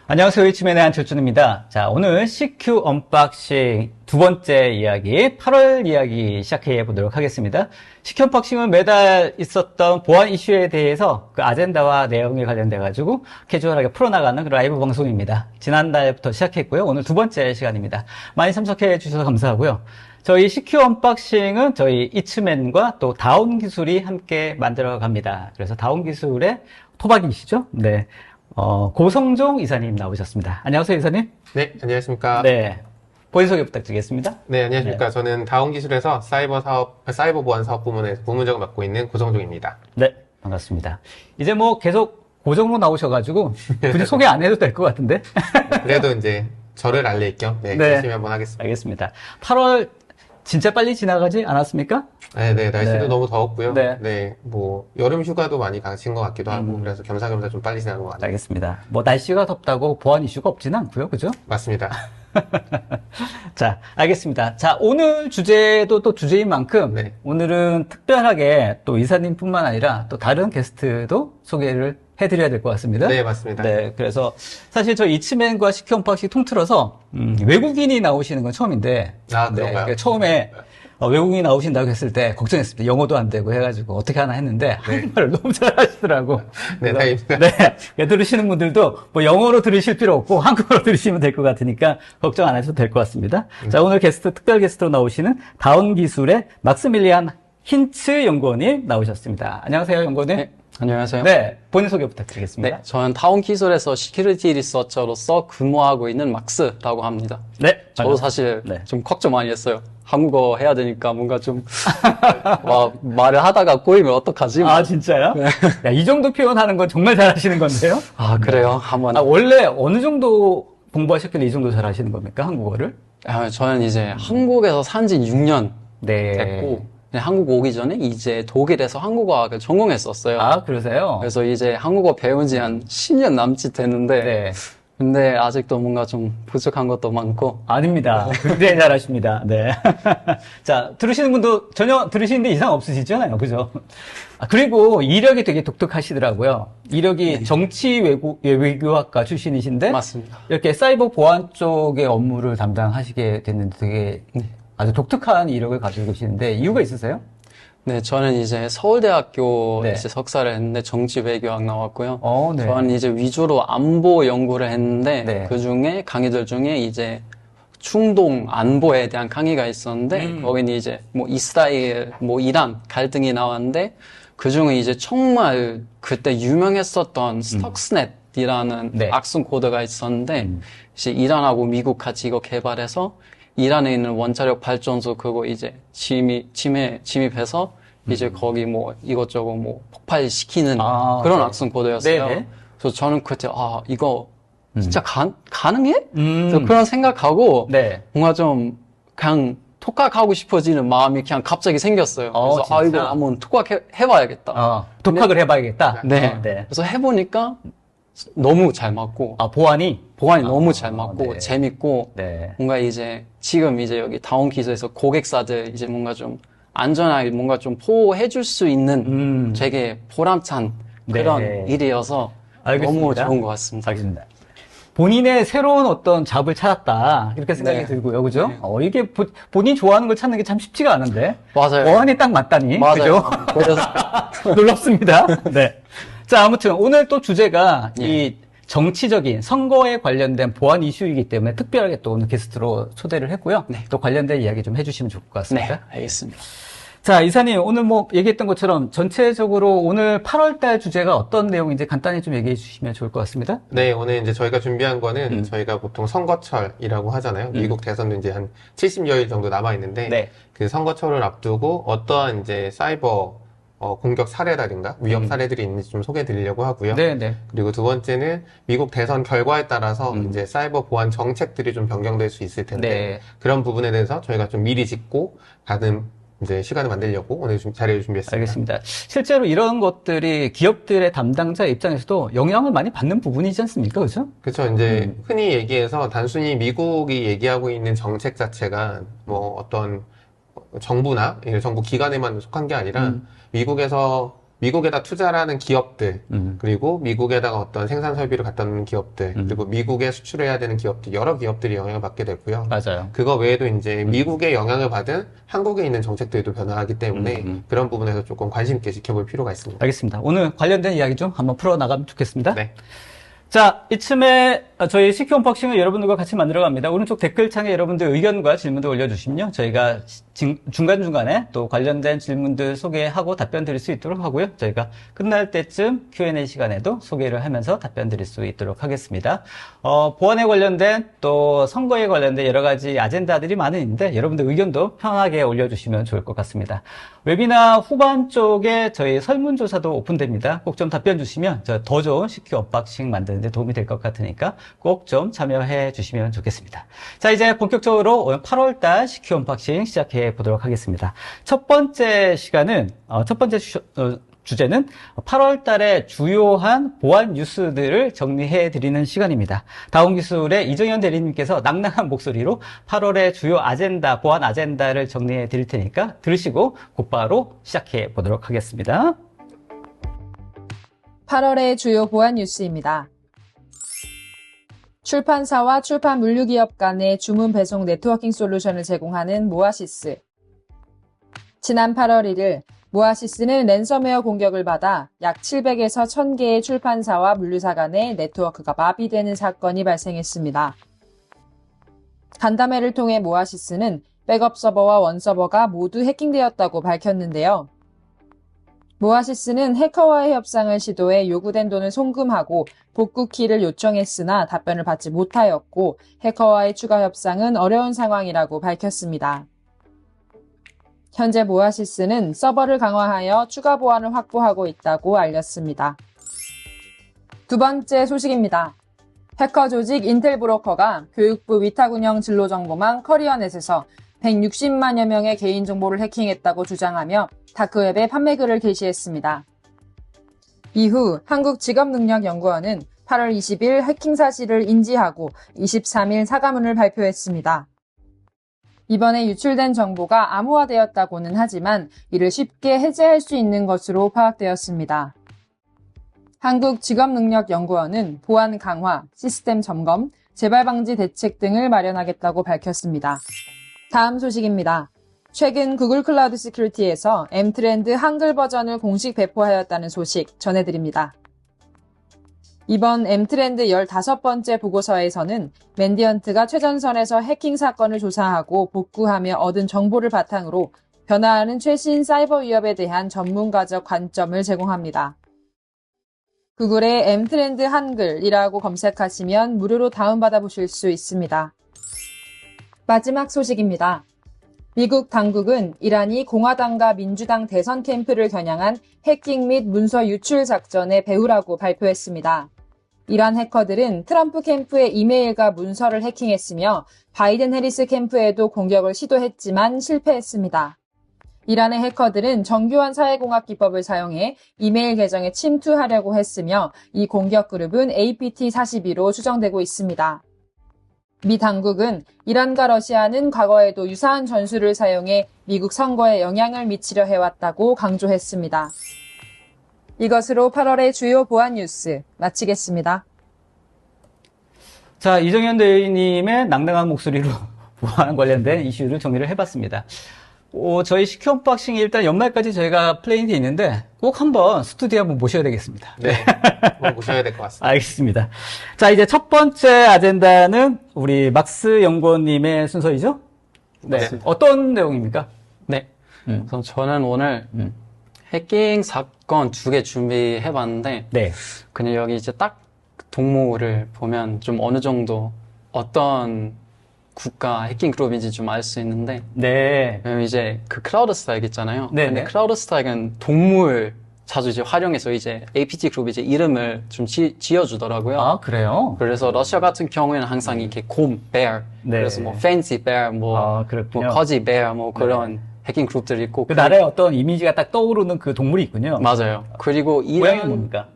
안녕하세요. 이츠맨의 한철준입니다. 자, 오늘 CQ 언박싱 두 번째 이야기, 8월 이야기 시작해 보도록 하겠습니다. CQ 언박싱은 매달 있었던 보안 이슈에 대해서 그 아젠다와 내용에 관련돼 가지고 캐주얼하게 풀어나가는 그런 라이브 방송입니다. 지난달부터 시작했고요. 오늘 두 번째 시간입니다. 많이 참석해 주셔서 감사하고요. 저희 CQ 언박싱은 저희 이츠맨과 또 다운 기술이 함께 만들어 갑니다. 그래서 다운 기술의 토박이시죠? 네. 고성종 이사님 나오셨습니다. 안녕하세요, 이사님. 네, 안녕하십니까. 네. 본인 소개 부탁드리겠습니다. 네, 안녕하십니까. 네. 저는 다운기술에서 사이버 보안 사업 부문에서 부문장을 맡고 있는 고성종입니다. 네, 반갑습니다. 이제 뭐 계속 고정으로 나오셔가지고 굳이 소개 안 해도 될 것 같은데. 그래도 이제 저를 알릴 겸 네. 열심히 한번 하겠습니다. 알겠습니다. 8월 진짜 빨리 지나가지 않았습니까? 네, 날씨도 네. 너무 더웠고요. 네. 네, 뭐 여름 휴가도 많이 가신 것 같기도 하고 그래서 겸사겸사 좀 빨리 지나는 것 같아요. 알겠습니다. 뭐 날씨가 덥다고 보안 이슈가 없지는 않고요, 그죠? 맞습니다. 자, 알겠습니다. 자, 오늘 주제도 또 주제인 만큼 네. 오늘은 특별하게 또 이사님뿐만 아니라 또 다른 게스트도 소개를 해드려야 될 것 같습니다. 네, 맞습니다. 네, 그래서 사실 저 이츠맨과 CQ 언박싱 통틀어서 외국인이 나오시는 건 처음인데, 아, 그런가요? 그러니까 처음에 외국인이 나오신다고 했을 때 걱정했습니다. 영어도 안 되고 해가지고 어떻게 하나 했는데 한국말을 너무 잘하시더라고. 네, 다행입니다. 네, 들으시는 분들도 뭐 영어로 들으실 필요 없고 한국어로 들으시면 될 것 같으니까 걱정 안 하셔도 될 것 같습니다. 자, 오늘 특별 게스트로 나오시는 다운기술의 막스밀리안 힌츠 연구원님 나오셨습니다. 안녕하세요, 연구원님. 네, 안녕하세요. 네, 본인 소개 부탁드리겠습니다. 네, 저는 다운기술에서 시큐리티 리서처로서 근무하고 있는 막스라고 합니다. 네, 저도 사실 네. 좀 걱정 많이 했어요. 한국어 해야 되니까 뭔가 좀 말을 하다가 꼬이면 어떡하지? 아, 진짜요? 네. 야, 이 정도 표현하는 건 정말 잘하시는 건데요? 아, 그래요? 한번. 원래 어느 정도 공부하셨길래 이 정도 잘하시는 겁니까? 한국어를? 저는 이제 한국에서 산 지 6년 네. 됐고, 한국 오기 전에 이제 독일에서 한국어학을 전공했었어요. 아, 그러세요? 그래서 이제 한국어 배운 지 한 10년 남짓 됐는데, 네. 근데 아직도 뭔가 좀 부족한 것도 많고. 아닙니다. 굉장히 잘하십니다. 네. 자, 들으시는 분도 전혀 들으시는데 이상 없으시잖아요. 그죠? 그리고 이력이 되게 독특하시더라고요. 이력이 정치 외교학과 출신이신데. 맞습니다. 이렇게 사이버 보안 쪽의 업무를 담당하시게 됐는데 되게 아주 독특한 이력을 가지고 계시는데 이유가 있으세요? 네, 저는 이제 서울대학교 네. 이제 석사를 했는데 정치외교학 나왔고요. 네. 저는 이제 위주로 안보 연구를 했는데 네. 그 중에 강의들 중에 이제 중동 안보에 대한 강의가 있었는데 거기는 이제 뭐 이스라엘, 뭐 이란 갈등이 나왔는데 그 중에 이제 정말 그때 유명했었던 스톡스넷이라는 네. 악성 코드가 있었는데 이제 이란하고 미국 같이 이거 개발해서 이란에 있는 원자력 발전소 그거 이제 침입해서 이제 거기 뭐 이것저것 뭐 폭발시키는 그런 네. 악성 코드였어요. 네네. 그래서 저는 그때 이거 진짜 가능해? 음. 그래서 그런 생각하고 네. 뭔가 좀 그냥 독학하고 싶어지는 마음이 그냥 갑자기 생겼어요. 그래서 진짜? 이거 한번 독학해봐야겠다. 독학을 해봐야겠다. 네. 네. 그래서 해보니까 너무 잘 맞고 보안이? 너무 잘 맞고 네. 재밌고 네. 뭔가 이제 지금 이제 여기 다운기술에서 고객사들 이제 뭔가 좀 안전하게 뭔가 좀 보호해줄 수 있는 되게 보람찬 그런 네. 일이어서 알겠습니다. 너무 좋은 것 같습니다. 알겠습니다. 본인의 새로운 어떤 잡을 찾았다. 이렇게 생각이 네. 들고요. 그죠? 네. 이게 본인 좋아하는 걸 찾는 게 참 쉽지가 않은데. 맞아요. 보안이 딱 맞다니. 맞아요. 그죠? 그래서 놀랍습니다. 네. 자, 아무튼 오늘 또 주제가 예. 이 정치적인 선거에 관련된 보안 이슈이기 때문에 특별하게 또 오늘 게스트로 초대를 했고요. 네. 또 관련된 이야기 좀 해주시면 좋을 것 같습니다. 네, 알겠습니다. 자, 이사님, 오늘 뭐 얘기했던 것처럼 전체적으로 오늘 8월달 주제가 어떤 내용인지 간단히 좀 얘기해 주시면 좋을 것 같습니다. 네, 오늘 이제 저희가 준비한 거는 저희가 보통 선거철이라고 하잖아요. 미국 대선도 이제 한 70여일 정도 남아있는데 네. 그 선거철을 앞두고 어떠한 이제 사이버 공격 사례라든가 위협 사례들이 있는지 좀 소개해 드리려고 하고요. 네. 그리고 두 번째는 미국 대선 결과에 따라서 이제 사이버 보안 정책들이 좀 변경될 수 있을 텐데 네. 그런 부분에 대해서 저희가 좀 미리 짚고 가는 이제 시간을 만들려고 오늘 자리를 준비했습니다. 알겠습니다. 실제로 이런 것들이 기업들의 담당자 입장에서도 영향을 많이 받는 부분이지 않습니까? 그죠? 그렇죠. 이제 흔히 얘기해서 단순히 미국이 얘기하고 있는 정책 자체가 뭐 어떤 정부나 정부 기관에만 속한 게 아니라 미국에서 미국에다 투자를 하는 기업들, 그리고 미국에다가 어떤 생산 설비를 갖다 놓는 기업들, 그리고 미국에 수출해야 되는 기업들, 여러 기업들이 영향을 받게 되고요. 맞아요. 그거 외에도 이제 미국의 영향을 받은 한국에 있는 정책들도 변화하기 때문에 그런 부분에서 조금 관심 있게 지켜볼 필요가 있습니다. 알겠습니다. 오늘 관련된 이야기 좀 한번 풀어나가면 좋겠습니다. 네. 자, 이쯤에 저희 CQ 언박싱을 여러분들과 같이 만들어 갑니다. 오른쪽 댓글창에 여러분들 의견과 질문들 올려주시면요. 저희가 중간중간에 또 관련된 질문들 소개하고 답변 드릴 수 있도록 하고요. 저희가 끝날 때쯤 Q&A 시간에도 소개를 하면서 답변 드릴 수 있도록 하겠습니다. 보안에 관련된 또 선거에 관련된 여러 가지 아젠다들이 많은 있는데 여러분들 의견도 편하게 올려주시면 좋을 것 같습니다. 웨비나 후반 쪽에 저희 설문조사도 오픈됩니다. 꼭 좀 답변 주시면 더 좋은 CQ 언박싱 만드는 데 도움이 될 것 같으니까 꼭 좀 참여해 주시면 좋겠습니다. 자, 이제 본격적으로 오늘 8월달 CQ 언박싱 시작해 보도록 하겠습니다. 첫 번째 시간은, 첫 번째 주제는 8월달에 주요한 보안 뉴스들을 정리해 드리는 시간입니다. 다운기술의 이정현 대리님께서 낭낭한 목소리로 8월의 주요 아젠다, 보안 아젠다를 정리해 드릴 테니까 들으시고 곧바로 시작해 보도록 하겠습니다. 8월의 주요 보안 뉴스입니다. 출판사와 출판 물류기업 간의 주문 배송 네트워킹 솔루션을 제공하는 모아시스. 지난 8월 1일 모아시스는 랜섬웨어 공격을 받아 약 700에서 1000개의 출판사와 물류사 간의 네트워크가 마비되는 사건이 발생했습니다. 간담회를 통해 모아시스는 백업 서버와 원 서버가 모두 해킹되었다고 밝혔는데요. 모아시스는 해커와의 협상을 시도해 요구된 돈을 송금하고 복구 키를 요청했으나 답변을 받지 못하였고 해커와의 추가 협상은 어려운 상황이라고 밝혔습니다. 현재 모아시스는 서버를 강화하여 추가 보안을 확보하고 있다고 알렸습니다. 두 번째 소식입니다. 해커 조직 인텔 브로커가 교육부 위탁운영 진로정보망 커리어넷에서 160만여 명의 개인정보를 해킹했다고 주장하며 다크웹에 판매글을 게시했습니다. 이후 한국직업능력연구원은 8월 20일 해킹 사실을 인지하고 23일 사과문을 발표했습니다. 이번에 유출된 정보가 암호화되었다고는 하지만 이를 쉽게 해제할 수 있는 것으로 파악되었습니다. 한국직업능력연구원은 보안 강화, 시스템 점검, 재발 방지 대책 등을 마련하겠다고 밝혔습니다. 다음 소식입니다. 최근 구글 클라우드 시큐리티에서 M트렌드 한글 버전을 공식 배포하였다는 소식 전해드립니다. 이번 M트렌드 15번째 보고서에서는 맨디언트가 최전선에서 해킹 사건을 조사하고 복구하며 얻은 정보를 바탕으로 변화하는 최신 사이버 위협에 대한 전문가적 관점을 제공합니다. 구글에 M트렌드 한글이라고 검색하시면 무료로 다운받아 보실 수 있습니다. 마지막 소식입니다. 미국 당국은 이란이 공화당과 민주당 대선 캠프를 겨냥한 해킹 및 문서 유출 작전의 배후라고 발표했습니다. 이란 해커들은 트럼프 캠프의 이메일과 문서를 해킹했으며 바이든 해리스 캠프에도 공격을 시도했지만 실패했습니다. 이란의 해커들은 정교한 사회공학 기법을 사용해 이메일 계정에 침투하려고 했으며 이 공격 그룹은 APT42로 추정되고 있습니다. 미 당국은 이란과 러시아는 과거에도 유사한 전술을 사용해 미국 선거에 영향을 미치려 해왔다고 강조했습니다. 이것으로 8월의 주요 보안 뉴스 마치겠습니다. 자, 이정현 대리님의 낭낭한 목소리로 보안 관련된 이슈를 정리를 해봤습니다. 저희 CQ 언박싱이 일단 연말까지 저희가 플레이돼 있는데 꼭 한번 스튜디오에 한번 모셔야 되겠습니다. 네. 한번 모셔야 될 것 같습니다. 알겠습니다. 자, 이제 첫 번째 아젠다는 우리 막스 연구원님의 순서이죠? 네. 어떤 내용입니까? 네. 그래서 저는 오늘 해킹 사건 2개 준비해봤는데, 네. 그냥 여기 이제 딱 동물을 보면 좀 어느 정도 어떤 국가 해킹 그룹인지 좀 알 수 있는데, 네. 왜냐면 이제 그 클라우드 스트라이크 있잖아요. 네네. 근데 클라우드 스트라이크는 동물 자주 이제 활용해서 이제 APT 그룹이 이제 이름을 좀 지어주더라고요. 아, 그래요? 그래서 러시아 같은 경우에는 항상 이렇게 곰, bear, 네. 그래서 뭐 fancy bear, 뭐 그렇군요. cozy bear, 뭐 그런 해킹 그룹들이 있고. 그 나라의 어떤 이미지가 딱 떠오르는 그 동물이 있군요. 맞아요. 그리고 고양이 뭡니까?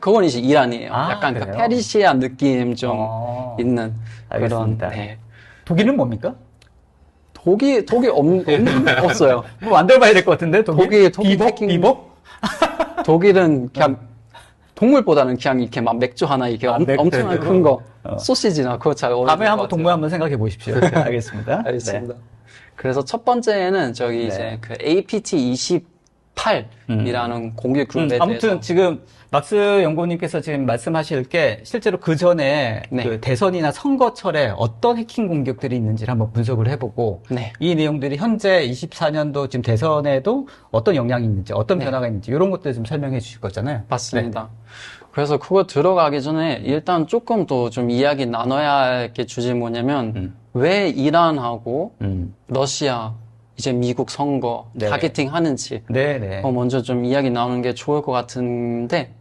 그건 이제 이란이에요. 아, 약간 그 그래요? 페르시아 느낌 좀 있는 알겠습니다. 그런. 네. 독일은 뭡니까? 없어요. 뭐 만들어봐야 될 것 같은데, 독일? 독일 비복? 해킹- 비복? 독일은 그냥 동물보다는 그냥 이렇게 막 맥주 하나 이렇게 엄청난 큰 거, 소시지나 그거 잘 어울릴 다음에 것 한번 같아요. 동물 한번 생각해 보십시오. 네, 알겠습니다. 알겠습니다. 그래서 첫 번째는 저기 네. 이제 그 APT28이라는 공개 그룹에 아무튼 대해서 지금 막스 연구원님께서 지금 말씀하실 게 실제로 그 전에 네. 그 대선이나 선거철에 어떤 해킹 공격들이 있는지를 한번 분석을 해보고 네. 이 내용들이 현재 24년도 지금 대선에도 어떤 영향이 있는지 어떤 네. 변화가 있는지 이런 것들 좀 설명해 주실 거잖아요. 맞습니다. 그래서 그거 들어가기 전에 일단 조금 더 좀 이야기 나눠야 할 게 주제 뭐냐면 왜 이란하고 러시아 이제 미국 선거 네. 타겟팅 하는지 네네. 먼저 좀 이야기 나누는 게 좋을 것 같은데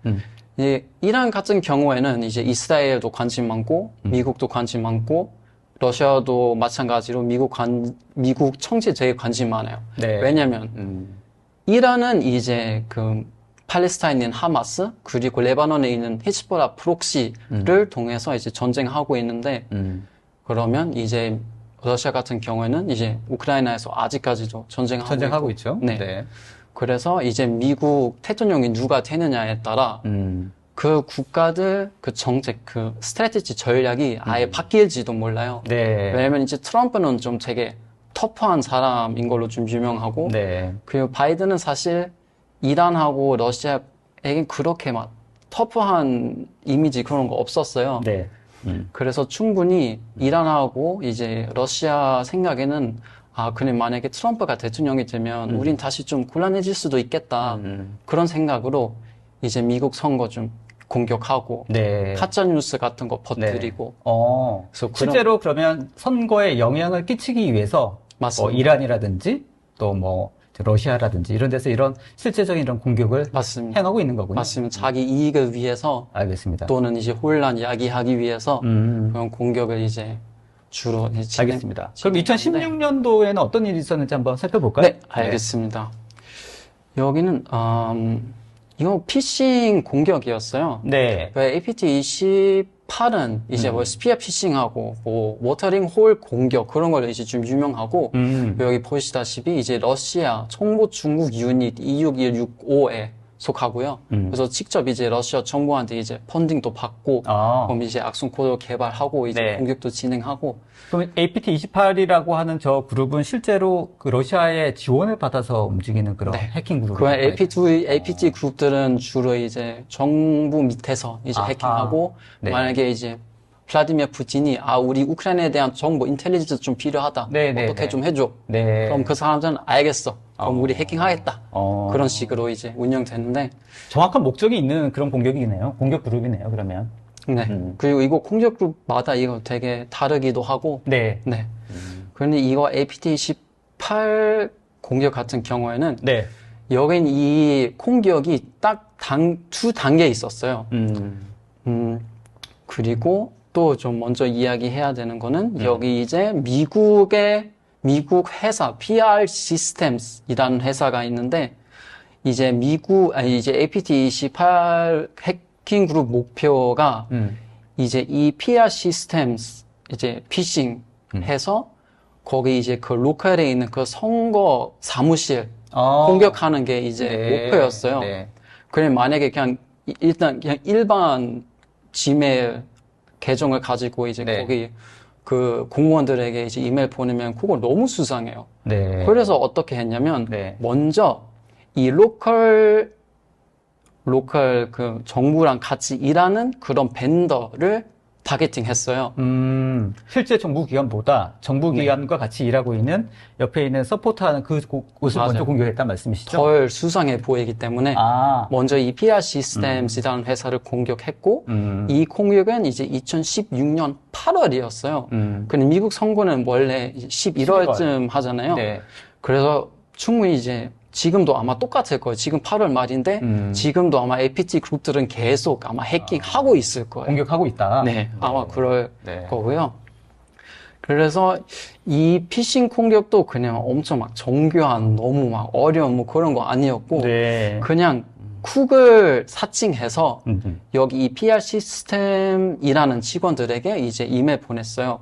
이제 이란 같은 경우에는 이제 이스라엘도 관심 많고 미국도 관심 많고 러시아도 마찬가지로 미국 정치에 되게 관심 많아요. 네. 왜냐면 이란은 이제 그 팔레스타인인 하마스 그리고 레바논에 있는 히즈볼라 프록시를 통해서 이제 전쟁하고 있는데 그러면 이제 러시아 같은 경우에는 이제 우크라이나에서 아직까지도 전쟁하고 있고. 있죠. 네. 그래서 이제 미국 대통령이 누가 되느냐에 따라 그 국가들 그 정책 그 스트래티지 전략이 아예 바뀔지도 몰라요. 네. 왜냐면 이제 트럼프는 좀 되게 터프한 사람인 걸로 좀 유명하고 네. 그리고 바이든은 사실 이란하고 러시아에겐 그렇게 막 터프한 이미지 그런 거 없었어요. 네. 그래서 충분히 이란하고 이제 러시아 생각에는 그래 만약에 트럼프가 대통령이 되면 우린 다시 좀 곤란해질 수도 있겠다. 그런 생각으로 이제 미국 선거 좀 공격하고 네. 가짜 뉴스 같은 거 퍼뜨리고 그래서 실제로 그러면 선거에 영향을 끼치기 위해서 맞습니다. 이란이라든지 또 뭐 러시아라든지 이런 데서 이런 실제적인 이런 공격을 맞습니다. 행하고 있는 거군요. 맞습니다. 자기 이익을 위해서 알겠습니다. 또는 이제 혼란 야기하기 위해서 그런 공격을 이제 주로 이제 알겠습니다. 그럼 진행하는데 2016년도에는 어떤 일이 있었는지 한번 살펴볼까요? 네, 알겠습니다. 여기는 이거 피싱 공격이었어요. 네. APT28은 이제 뭐 스피어 피싱하고 뭐 워터링 홀 공격 그런 걸로 이제 좀 유명하고 여기 보시다시피 이제 러시아 정보 중국 유닛 26165에 속하고요. 그래서 직접 이제 러시아 정부한테 이제 펀딩도 받고 그럼 이제 악성 코드 개발하고 이제 네. 공격도 진행하고 그럼 APT28이라고 하는 저 그룹은 실제로 그 러시아의 지원을 받아서 움직이는 그런 해킹 그 그룹인가요? APT 그룹들은 주로 이제 정부 밑에서 이제 해킹하고 네. 만약에 이제 블라디미르 푸틴이 우리 우크라이나에 대한 정보 인텔리전스 좀 필요하다. 네, 네, 어떻게 네. 좀 해줘. 네. 그럼 그 사람들은 알겠어. 그럼 우리 해킹하겠다. 그런 식으로 이제 운영되는데 정확한 목적이 있는 그런 공격이네요. 공격 그룹이네요. 그러면. 네. 그리고 이거 공격 그룹마다 이거 되게 다르기도 하고 네. 네. 그런데 이거 APT18 공격 같은 경우에는 네. 여긴 이 공격이 딱 두 단계 있었어요. 그리고 또 좀 먼저 이야기해야 되는 거는 여기 이제 미국 회사 PR Systems이라는 회사가 있는데 이제 이제 APT28 해킹 그룹 목표가 이제 이 PR Systems 이제 피싱 해서 거기 이제 그 로컬에 있는 그 선거 사무실 공격하는 게 이제 목표였어요. 네. 그래 만약에 그냥 일단 그냥 일반 지메일 계정을 가지고 이제 네. 거기 그 공무원들에게 이제 이메일 보내면 그거 너무 수상해요. 네. 그래서 어떻게 했냐면 네. 먼저 이 로컬 그 정부랑 같이 일하는 그런 벤더를 타겟팅 했어요. 실제 정부기관보다 정부기관과 같이 일하고 있는 옆에 있는 서포트하는 그 곳을 맞아요. 먼저 공격했단 말씀이시죠? 덜 수상해 보이기 때문에 먼저 이 PR Systems이라는 회사를 공격했고 이 공격은 이제 2016년 8월이었어요. 근데 미국 선거는 원래 11월쯤 하잖아요. 네. 그래서 충분히 이제 지금도 아마 똑같을 거예요. 지금 8월 말인데 지금도 아마 APT 그룹들은 계속 아마 해킹하고 있을 거예요. 공격하고 있다. 네, 아마 그럴 네. 거고요. 그래서 이 피싱 공격도 그냥 엄청 막 정교한 너무 막 어려운 뭐 그런 거 아니었고 네. 그냥 쿡을 사칭해서 여기 이 PR 시스템이라는 직원들에게 이제 이메일 보냈어요.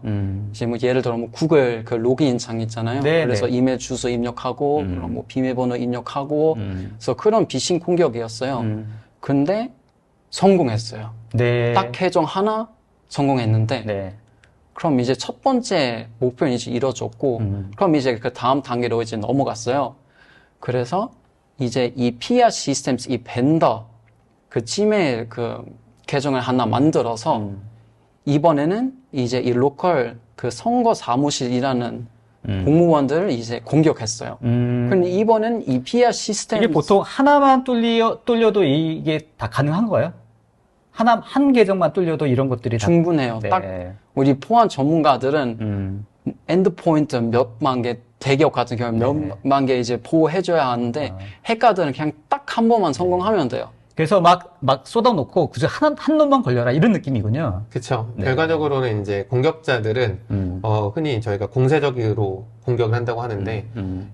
이제 뭐 예를 들어 뭐 구글 그 로그인 창 있잖아요. 네, 그래서 네. 이메일 주소 입력하고 그럼 뭐 비밀번호 입력하고 그래서 그런 피싱 공격이었어요. 근데 성공했어요. 네. 딱 계정 하나 성공했는데 네. 그럼 이제 첫 번째 목표는 이제 이뤄졌고 그럼 이제 그 다음 단계로 이제 넘어갔어요. 그래서 이제 이 PR 시스템스 이 벤더 그 지메일 그 계정을 하나 만들어서 이번에는 이제 이 로컬 그 선거 사무실이라는 공무원들을 이제 공격했어요. 근데 이번엔 이 PR 시스템 이게 보통 하나만 뚫려도 이게 다 가능한 거예요? 한 계정만 뚫려도 이런 것들이 다. 충분해요. 네. 딱 우리 보안 전문가들은 엔드포인트 몇만 개, 대기업 같은 경우 몇만 개 이제 보호해줘야 하는데 해커들은 그냥 딱 한 번만 성공하면 돼요. 그래서 막 쏟아놓고 그저 한 놈만 걸려라 이런 느낌이군요. 그쵸. 네. 결과적으로는 이제 공격자들은, 흔히 저희가 공세적으로 공격을 한다고 하는데,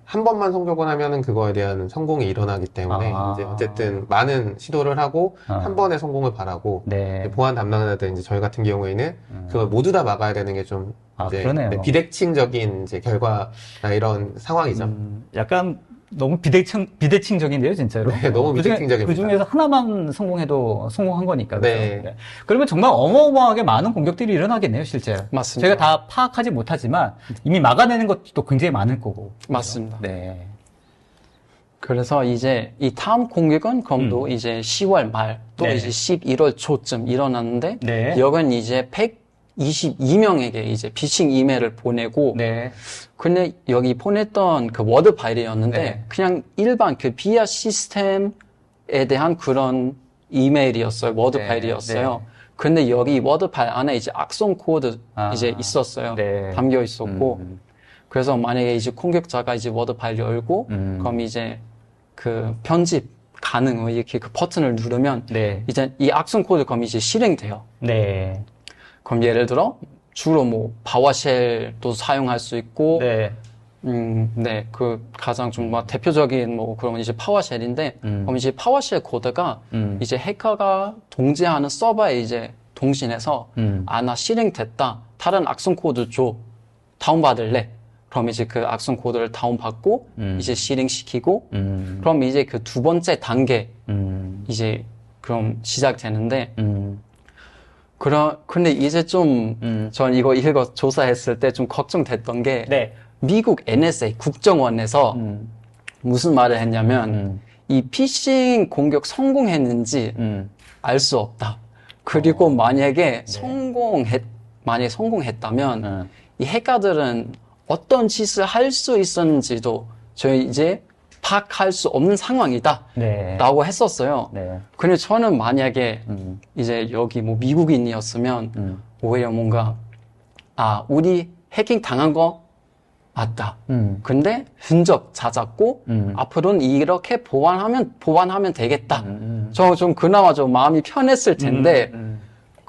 한 번만 성공을 하면은 그거에 대한 성공이 일어나기 때문에, 이제 어쨌든 많은 시도를 하고, 한 번의 성공을 바라고, 네. 보안 담당자들, 이제 저희 같은 경우에는, 그걸 모두 다 막아야 되는 게 좀, 이제, 그러네요. 네, 비대칭적인 이제 결과나 이런 상황이죠. 약간 너무 비대칭적인데요, 진짜로. 네, 너무 비대칭적입니다. 그 중에서 하나만 성공해도 성공한 거니까. 그렇죠? 네. 네. 그러면 정말 어마어마하게 많은 공격들이 일어나겠네요, 실제. 맞습니다. 제가 다 파악하지 못하지만 이미 막아내는 것도 굉장히 많을 거고. 맞습니다. 네. 그래서 이제 이 다음 공격은 그럼 또 이제 10월 말 또 네. 이제 11월 초쯤 일어났는데 네. 여긴 이제 122명에게 이제 피싱 이메일을 보내고 네. 근데 여기 보냈던 그 워드 파일이었는데 네. 그냥 일반 그 비아 시스템에 대한 그런 이메일이었어요. 워드 네. 파일이었어요. 네. 근데 여기 워드 파일 안에 이제 악성 코드 아. 이제 있었어요. 네. 담겨 있었고 그래서 만약에 이제 공격자가 이제 워드 파일 열고 그럼 이제 그 편집 가능 이렇게 그 버튼을 누르면 네. 이제 이 악성 코드 그럼 이제 실행돼요. 네. 그럼 예를 들어 주로 뭐 파워쉘도 사용할 수 있고 네. 네, 그 가장 좀 막 대표적인 뭐 그런 이제 파워쉘인데 그럼 이제 파워쉘 코드가 이제 해커가 동제하는 서버에 이제 동신해서 아, 나 실행됐다. 다른 악성 코드 줘. 다운받을래. 그럼 이제 그 악성 코드를 다운받고 이제 실행시키고 그럼 이제 그 두 번째 단계 이제 그럼 시작되는데 근데 이제 좀 전 이거 조사했을 때 좀 걱정됐던 게 네. 미국 NSA 국정원에서 무슨 말을 했냐면 이 피싱 공격 성공했는지 알 수 없다. 그리고 만약에 만약에 성공했다면 이 해커들은 어떤 짓을 할 수 있었는지도 저희 이제 파악할 수 없는 상황이다. 네. 라고 했었어요. 네. 근데 저는 만약에 이제 여기 뭐 미국인이었으면 오히려 뭔가 우리 해킹 당한 거 맞다. 근데 흔적 찾았고 앞으로는 이렇게 보완하면 되겠다. 저 좀 그나마 좀 마음이 편했을 텐데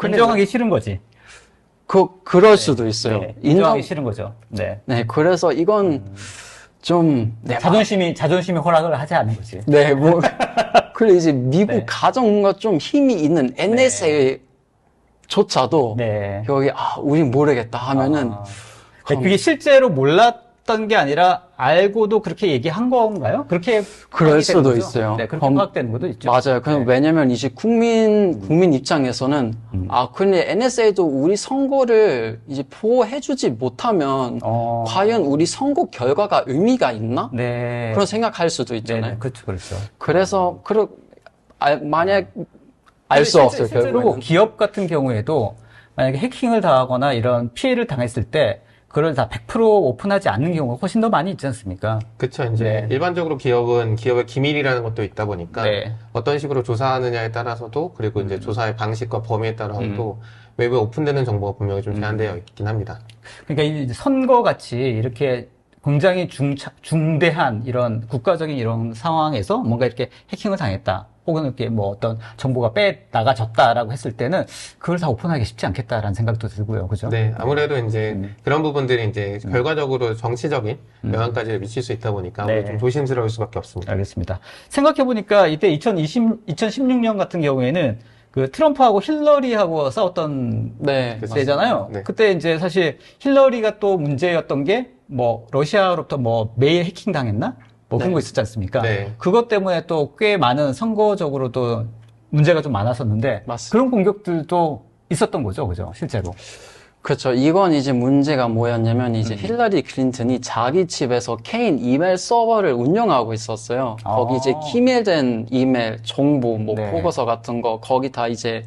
인정하기 싫은 거지. 그럴 수도 있어요. 네. 인정하기 싫은 거죠. 네. 네, 그래서 이건 좀 네, 자존심이 허락을 하지 않는 거지. 네, 뭐 그래 이제 미국 네. 가장 뭔가 좀 힘이 있는 NSA조차도 네. 여기 우리 모르겠다 하면은 그게 실제로 몰랐던 게 아니라 알고도 그렇게 얘기한 건가요? 그렇게 그럴 파악이 되는 수도 거죠? 있어요. 네, 그렇게 파악되는 것도 있죠. 맞아요. 그럼 네. 왜냐면 이제 국민 입장에서는 근데 NSA도 우리 선거를 이제 보호해주지 못하면 과연 우리 선거 결과가 의미가 있나? 네. 그런 생각할 수도 있잖아요. 네, 그렇죠, 그렇죠. 그래서 만약 알 수 없어요. 실제로 결국에는. 기업 같은 경우에도 만약에 해킹을 당하거나 이런 피해를 당했을 때 그걸 다 100% 오픈하지 않는 경우가 훨씬 더 많이 있지 않습니까? 그쵸. 이제 네. 일반적으로 기업은 기업의 기밀이라는 것도 있다 보니까 네. 어떤 식으로 조사하느냐에 따라서도 그리고 이제 조사의 방식과 범위에 따라서도 외부에 오픈되는 정보가 분명히 좀 제한되어 있긴 합니다. 그러니까 이제 선거 같이 이렇게 굉장히 중대한 이런 국가적인 이런 상황에서 뭔가 이렇게 해킹을 당했다. 혹은 이렇게 뭐 어떤 정보가 나가졌다라고 했을 때는 그걸 다 오픈하기 쉽지 않겠다라는 생각도 들고요. 그죠? 네, 아무래도 이제 그런 부분들이 이제 결과적으로 정치적인 영향까지 미칠 수 있다 보니까 네. 좀 조심스러울 수밖에 없습니다. 알겠습니다. 생각해보니까 이때 2016년 같은 경우에는 그 트럼프하고 힐러리하고 싸웠던 네. 때잖아요. 네. 그때 이제 사실 힐러리가 또 문제였던 게 뭐 러시아로부터 뭐 메일 해킹 당했나? 뭐 그런 네. 거 있었지 않습니까? 네. 그것 때문에 또 꽤 많은 선거적으로도 문제가 좀 많았었는데 맞습니다. 그런 공격들도 있었던 거죠, 그죠? 실제로. 그렇죠. 이건 이제 문제가 뭐였냐면 이제 힐러리 클린턴이 자기 집에서 개인 이메일 서버를 운영하고 있었어요. 거기 이제 기밀된 이메일, 정보, 뭐 네. 보고서 같은 거 거기 다 이제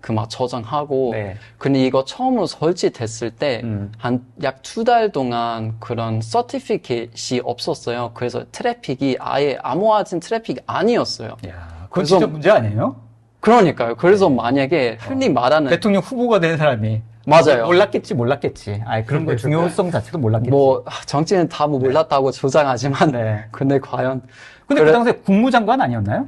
그 막 저장하고. 네. 근데 이거 처음으로 설치됐을 때 한 약 2달 동안 그런 서티피케이트이 없었어요. 그래서 트래픽이 아예 암호화된 트래픽이 아니었어요. 야, 그건 그래서- 진짜 문제 아니에요? 그러니까요. 그래서 만약에 흔히 말하는 대통령 후보가 된 사람이 맞아요. 몰랐겠지. 아예 그런 거 중요성 자체도 몰랐겠지. 뭐 정치는 다 뭐 몰랐다고 조장하지만 네. 근데 과연 근데 그 당시에 국무장관 아니었나요?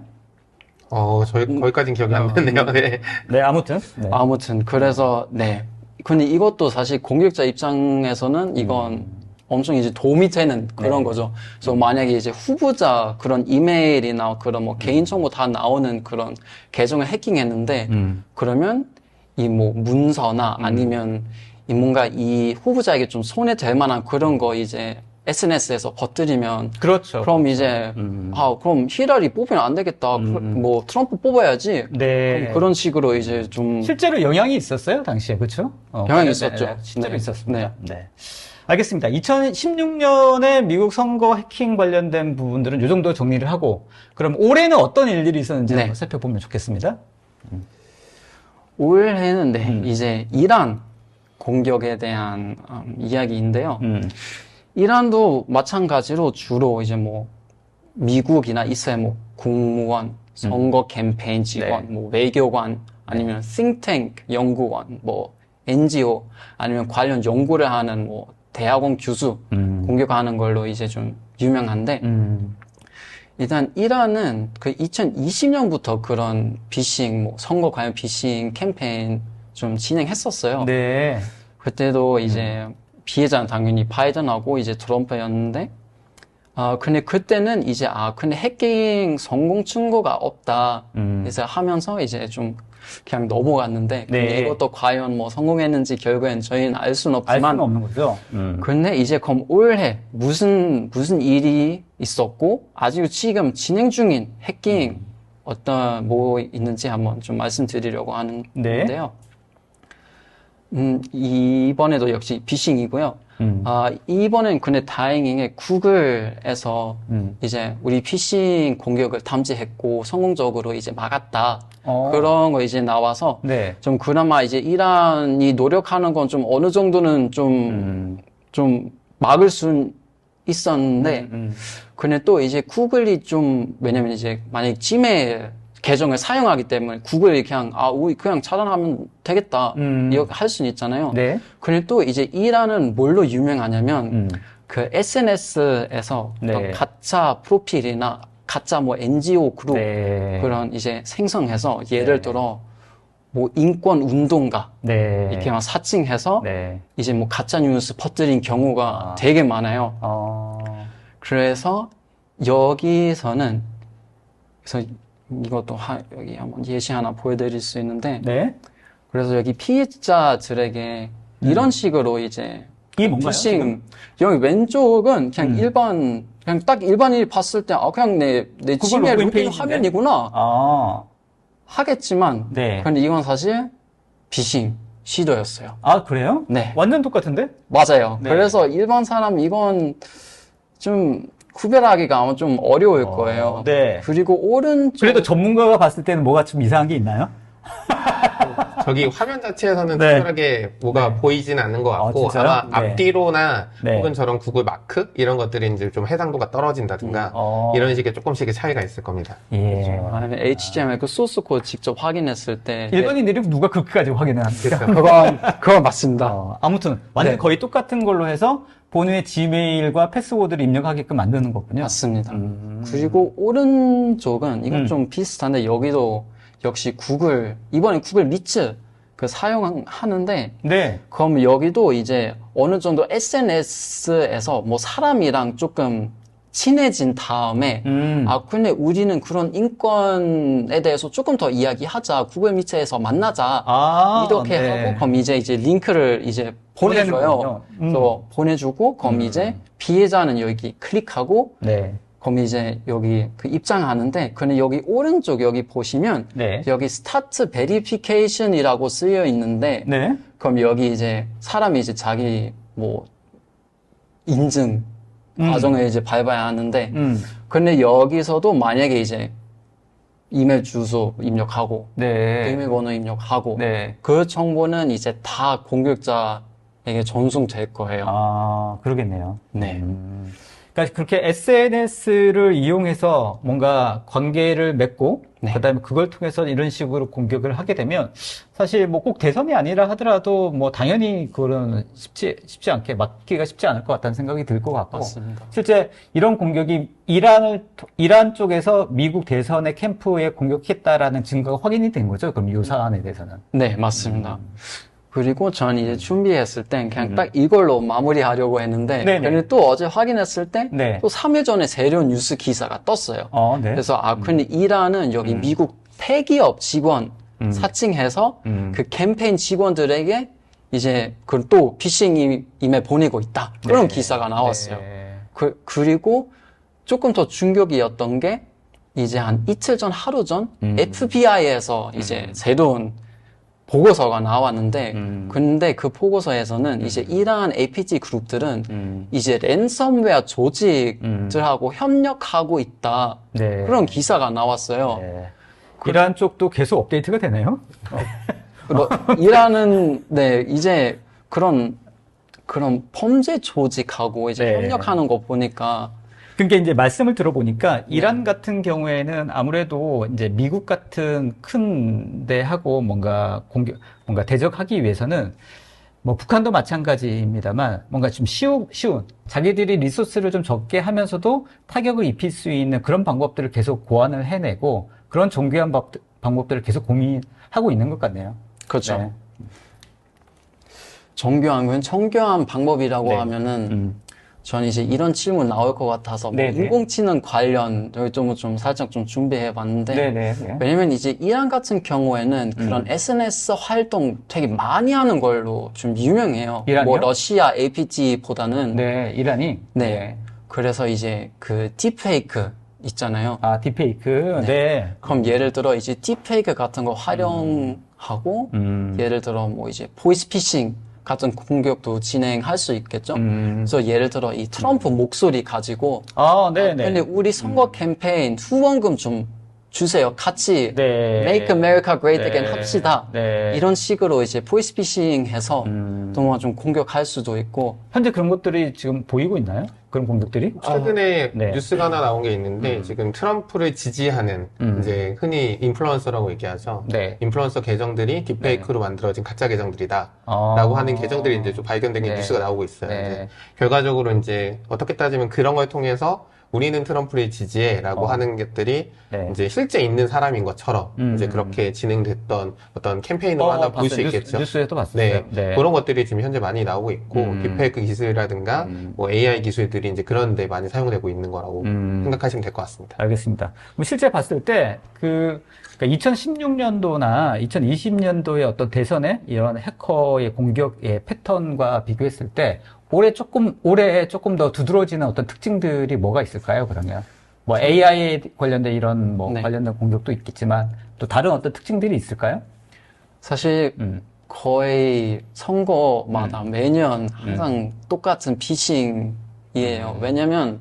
거기까지는 기억이 안 나네요. 네. 네, 아무튼. 네. 아무튼 그래서 네. 근데 이것도 사실 공격자 입장에서는 이건 엄청 이제 도움이 되는 그런 네. 거죠. 그래서 만약에 이제 후보자 그런 이메일이나 그런 뭐 개인정보 다 나오는 그런 계정을 해킹했는데 그러면 이 뭐 문서나 아니면 이 뭔가 이 후보자에게 좀 손해 될 만한 그런 거 이제 SNS에서 퍼뜨리면 그렇죠. 그럼 이제 그럼 힐러리 뽑으면 안 되겠다. 뭐 트럼프 뽑아야지. 네. 그럼 그런 식으로 이제 좀 실제로 영향이 있었어요, 당시에. 그렇죠? 영향이 있었죠. 네, 실제로 네. 있었습니다. 네. 알겠습니다. 2016년에 미국 선거 해킹 관련된 부분들은 이 정도 정리를 하고, 그럼 올해는 어떤 일들이 있었는지 네. 한번 살펴보면 좋겠습니다. 올해는 이제 이란 공격에 대한 이야기인데요. 이란도 마찬가지로 주로 이제 뭐 미국이나 이스라엘 뭐 공무원, 선거 캠페인 직원, 네. 뭐 외교관, 아니면 think 연구원, 뭐 NGO, 아니면 관련 연구를 하는 뭐 대학원 교수 공격하는 걸로 이제 좀 유명한데 일단 이란은 그 2020년부터 그런 피싱, 뭐 선거 관련 피싱 캠페인 좀 진행했었어요. 네. 그때도 이제 피해자는 당연히 바이든하고 이제 트럼프였는데, 근데 그때는 이제, 근데 해킹 성공 증거가 없다. 그래서 하면서 이제 좀 그냥 넘어갔는데, 근데 네. 이것도 과연 뭐 성공했는지 결국엔 저희는 알 수는 알 없지만, 수는 없는 거죠. 근데 이제 그럼 올해 무슨 일이 있었고, 아직 지금 진행 중인 해킹 어떤 뭐 있는지 한번 좀 말씀드리려고 하는데요. 이번에도 역시 피싱이고요. 이번엔 근데 다행히 구글에서 이제 우리 피싱 공격을 탐지했고 성공적으로 이제 막았다. 그런 거 이제 나와서 네. 좀 그나마 이제 이란이 노력하는 건 좀 어느 정도는 좀 막을 수 있었는데 근데 또 이제 구글이 좀 왜냐면 이제 만약 지메일 계정을 사용하기 때문에 구글이 그냥 우리 그냥 차단하면 되겠다 이렇게 할 수는 있잖아요. 네. 근데 또 이제 이란은 뭘로 유명하냐면 그 SNS에서 네. 가짜 프로필이나 가짜 뭐 NGO 그룹 네. 그런 이제 생성해서 예를 들어 뭐 인권 운동가 네. 이렇게 막 사칭해서 네. 이제 뭐 가짜 뉴스 퍼뜨린 경우가 되게 많아요. 그래서 여기서는 그래서 이것도 여기 한번 예시 하나 보여드릴 수 있는데 네. 그래서 여기 피해자들에게 이런 식으로 이제 이게 뭔가요? 피싱 여기 왼쪽은 그냥 일반 그냥 딱 일반인이 봤을 때 그냥 내 구글 지메일 로그인 로그인 페이지인데? 화면이구나 하겠지만 네. 근데 이건 사실 피싱 시도였어요. 그래요? 네. 완전 똑같은데? 맞아요. 네. 그래서 일반 사람 이건 좀 구별하기가 아마 좀 어려울 거예요. 네. 그리고 오른쪽 그래도 전문가가 봤을 때는 뭐가 좀 이상한 게 있나요? 저기 화면 자체에서는 네. 특별하게 뭐가 보이지는 않는 것 같고 진짜요? 아마 네. 앞뒤로나 네. 혹은 저런 구글 마크 이런 것들이 이제 좀 해상도가 떨어진다든가 이런 식의 조금씩의 차이가 있을 겁니다. 예. 아니면 HTML 그 소스 코드 직접 확인했을 때 일반인들이 누가 그렇게까지 확인을 합니까? 그건 맞습니다. 아무튼 완전 네. 거의 똑같은 걸로 해서 본인의 지메일과 패스워드를 입력하게끔 만드는 거군요. 맞습니다. 그리고 오른쪽은 이건 좀 비슷한데 여기도 역시 이번에 구글 미츠 사용하는데 네. 그럼 여기도 이제 어느 정도 SNS에서 뭐 사람이랑 조금 친해진 다음에 근데 우리는 그런 인권에 대해서 조금 더 이야기하자. 구글 미츠에서 만나자. 이렇게 네. 하고 그럼 이제 링크를 이제 보내줘요. 그래서 보내주고 그럼 이제 피해자는 여기 클릭하고 네. 그럼 이제 여기 입장하는데 근데 여기 오른쪽 여기 보시면 네. 여기 스타트 베리피케이션이라고 쓰여 있는데 네. 그럼 여기 이제 사람이 이제 자기 뭐 인증 과정을 이제 밟아야 하는데 근데 여기서도 만약에 이제 이메일 주소 입력하고 네. 비밀번호 입력하고 네. 그 정보는 이제 다 공격자에게 전송될 거예요. 그러겠네요. 네. 그러니까 그렇게 SNS를 이용해서 뭔가 관계를 맺고 네. 그다음에 그걸 통해서 이런 식으로 공격을 하게 되면 사실 뭐 꼭 대선이 아니라 하더라도 뭐 당연히 그거는 쉽지 않게 막기가 쉽지 않을 것 같다는 생각이 들 것 같고 맞습니다. 실제 이런 공격이 이란 쪽에서 미국 대선의 캠프에 공격했다라는 증거가 확인이 된 거죠. 그럼 이 사안에 대해서는. 네, 맞습니다. 그리고 전 이제 준비했을 땐 그냥 딱 이걸로 마무리하려고 했는데 네네. 근데 또 어제 확인했을 때 네. 또 3일 전에 새로운 뉴스 기사가 떴어요. 네. 그래서 근데 이란은 여기 미국 대기업 직원 사칭해서 그 캠페인 직원들에게 이제 그걸 또 피싱 이메일 보내고 있다. 그런 기사가 나왔어요. 네. 그리고 조금 더 충격이었던 게 이제 한 이틀 전, 하루 전 FBI에서 이제 새로운 보고서가 나왔는데 근데 그 보고서에서는 이제 이러한 APT 그룹들은 이제 랜섬웨어 조직들하고 협력하고 있다. 네. 그런 기사가 나왔어요. 네. 이란 쪽도 계속 업데이트가 되나요? 이란은 네, 이제 그런 범죄 조직하고 이제 네. 협력하는 거 보니까 그러니까 이제 말씀을 들어보니까 이란 같은 경우에는 아무래도 이제 미국 같은 큰 데하고 뭔가 대적하기 위해서는 뭐 북한도 마찬가지입니다만 뭔가 좀 쉬운 자기들이 리소스를 좀 적게 하면서도 타격을 입힐 수 있는 그런 방법들을 계속 고안을 해내고 그런 정교한 방법들을 계속 고민하고 있는 것 같네요. 그렇죠. 네. 정교한 방법이라고 네. 하면은 전 이제 이런 질문 나올 것 같아서 뭐 네네. 인공지능 관련 여기 좀 살짝 좀 준비해 봤는데 네네. 왜냐면 이제 이란 같은 경우에는 그런 SNS 활동 되게 많이 하는 걸로 좀 유명해요. 이란이요? 뭐 러시아 APT보다는 네, 이란이. 네. 그래서 이제 그 딥페이크 있잖아요. 딥페이크. 네. 그럼 예를 들어 이제 딥페이크 같은 거 활용하고 예를 들어 뭐 이제 보이스피싱 같은 공격도 진행할 수 있겠죠. 그래서 예를 들어 이 트럼프 목소리 가지고 네네. 근데 우리 선거 캠페인 후원금 좀 주세요. 같이 네. Make America Great 네. Again 합시다. 네. 이런 식으로 이제 보이스피싱 해서 또 좀 공격할 수도 있고 현재 그런 것들이 지금 보이고 있나요? 그런 공격들이? 최근에 네. 뉴스가 하나 나온 게 있는데 지금 트럼프를 지지하는 이제 흔히 인플루언서라고 얘기하죠. 네. 인플루언서 계정들이 딥페이크로 만들어진 가짜 계정들이다라고 하는 계정들이 이제 좀 발견된 게 네. 뉴스가 나오고 있어요. 네. 이제 결과적으로 이제 어떻게 따지면 그런 걸 통해서 우리는 트럼프를 지지해라고 하는 것들이 네. 이제 실제 있는 사람인 것처럼 이제 그렇게 진행됐던 어떤 캠페인으로 하나 볼 수 봤어요. 있겠죠. 뉴스에도 봤어요. 네. 그런 것들이 지금 현재 많이 나오고 있고 딥페이크 기술이라든가 뭐 AI 기술들이 이제 그런 데 많이 사용되고 있는 거라고 생각하시면 될 것 같습니다. 알겠습니다. 그럼 실제 봤을 때 그러니까 2016년도나 2020년도의 어떤 대선의 이런 해커의 공격의 패턴과 비교했을 때 올해 조금 더 두드러지는 어떤 특징들이 뭐가 있을까요? 그러면 뭐 AI에 관련된 이런 뭐 네. 관련된 공격도 있겠지만 또 다른 어떤 특징들이 있을까요? 사실 거의 선거마다 매년 항상 똑같은 피싱이에요. 왜냐면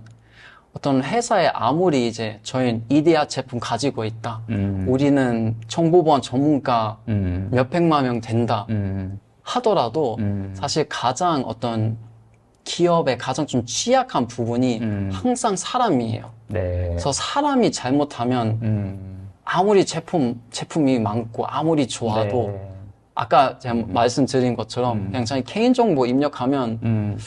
어떤 회사에 아무리 이제 저희는 EDR 제품 가지고 있다. 우리는 정보보안 전문가 몇백만 명 된다. 하더라도 사실 가장 어떤 기업의 가장 좀 취약한 부분이 항상 사람이에요. 네. 그래서 사람이 잘못하면 아무리 제품이 많고 아무리 좋아도 네. 아까 제가 말씀드린 것처럼 그냥 자기 개인정보 입력하면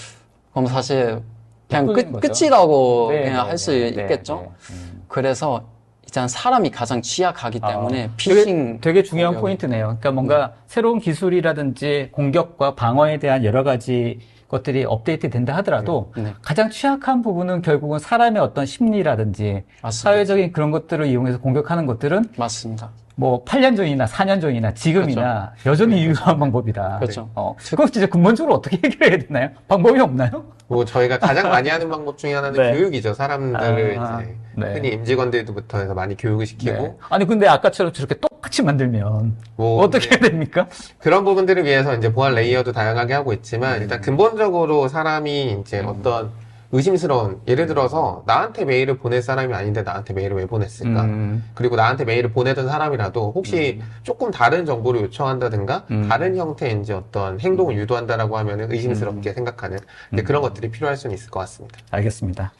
그럼 사실 그냥 엿보이는 거죠. 끝이라고 네, 그냥 네, 할 수 네, 있겠죠. 네. 그래서 일단 사람이 가장 취약하기 때문에 되게, 피싱 되게 중요한 공격이- 포인트네요. 그러니까 뭔가 새로운 기술이라든지 공격과 방어에 대한 여러 가지 것들이 업데이트 된다 하더라도 네. 가장 취약한 부분은 결국은 사람의 어떤 심리라든지 맞습니다. 사회적인 그런 것들을 이용해서 공격하는 것들은 맞습니다. 뭐 8년 전이나 4년 전이나 지금이나 여전히 유효한 방법이다. 그렇죠. 그럼 진짜 근본적으로 어떻게 해결해야 되나요? 방법이 없나요? 뭐 저희가 가장 많이 하는 방법 중에 하나는 네. 교육이죠. 사람들을 아, 이제 네. 흔히 임직원들부터 해서 많이 교육을 시키고 네. 아니 근데 아까처럼 저렇게 똑같이 만들면 뭐 어떻게 해야 됩니까? 그런 부분들을 위해서 이제 보안 레이어도 다양하게 하고 있지만 일단 근본적으로 사람이 이제 어떤 의심스러운 예를 들어서 나한테 메일을 보낼 사람이 아닌데 나한테 메일을 왜 보냈을까? 그리고 나한테 메일을 보내던 사람이라도 혹시 조금 다른 정보를 요청한다든가 다른 형태의 이제 어떤 행동을 유도한다라고 하면은 의심스럽게 생각하는 이제 그런 것들이 필요할 수는 있을 것 같습니다. 알겠습니다.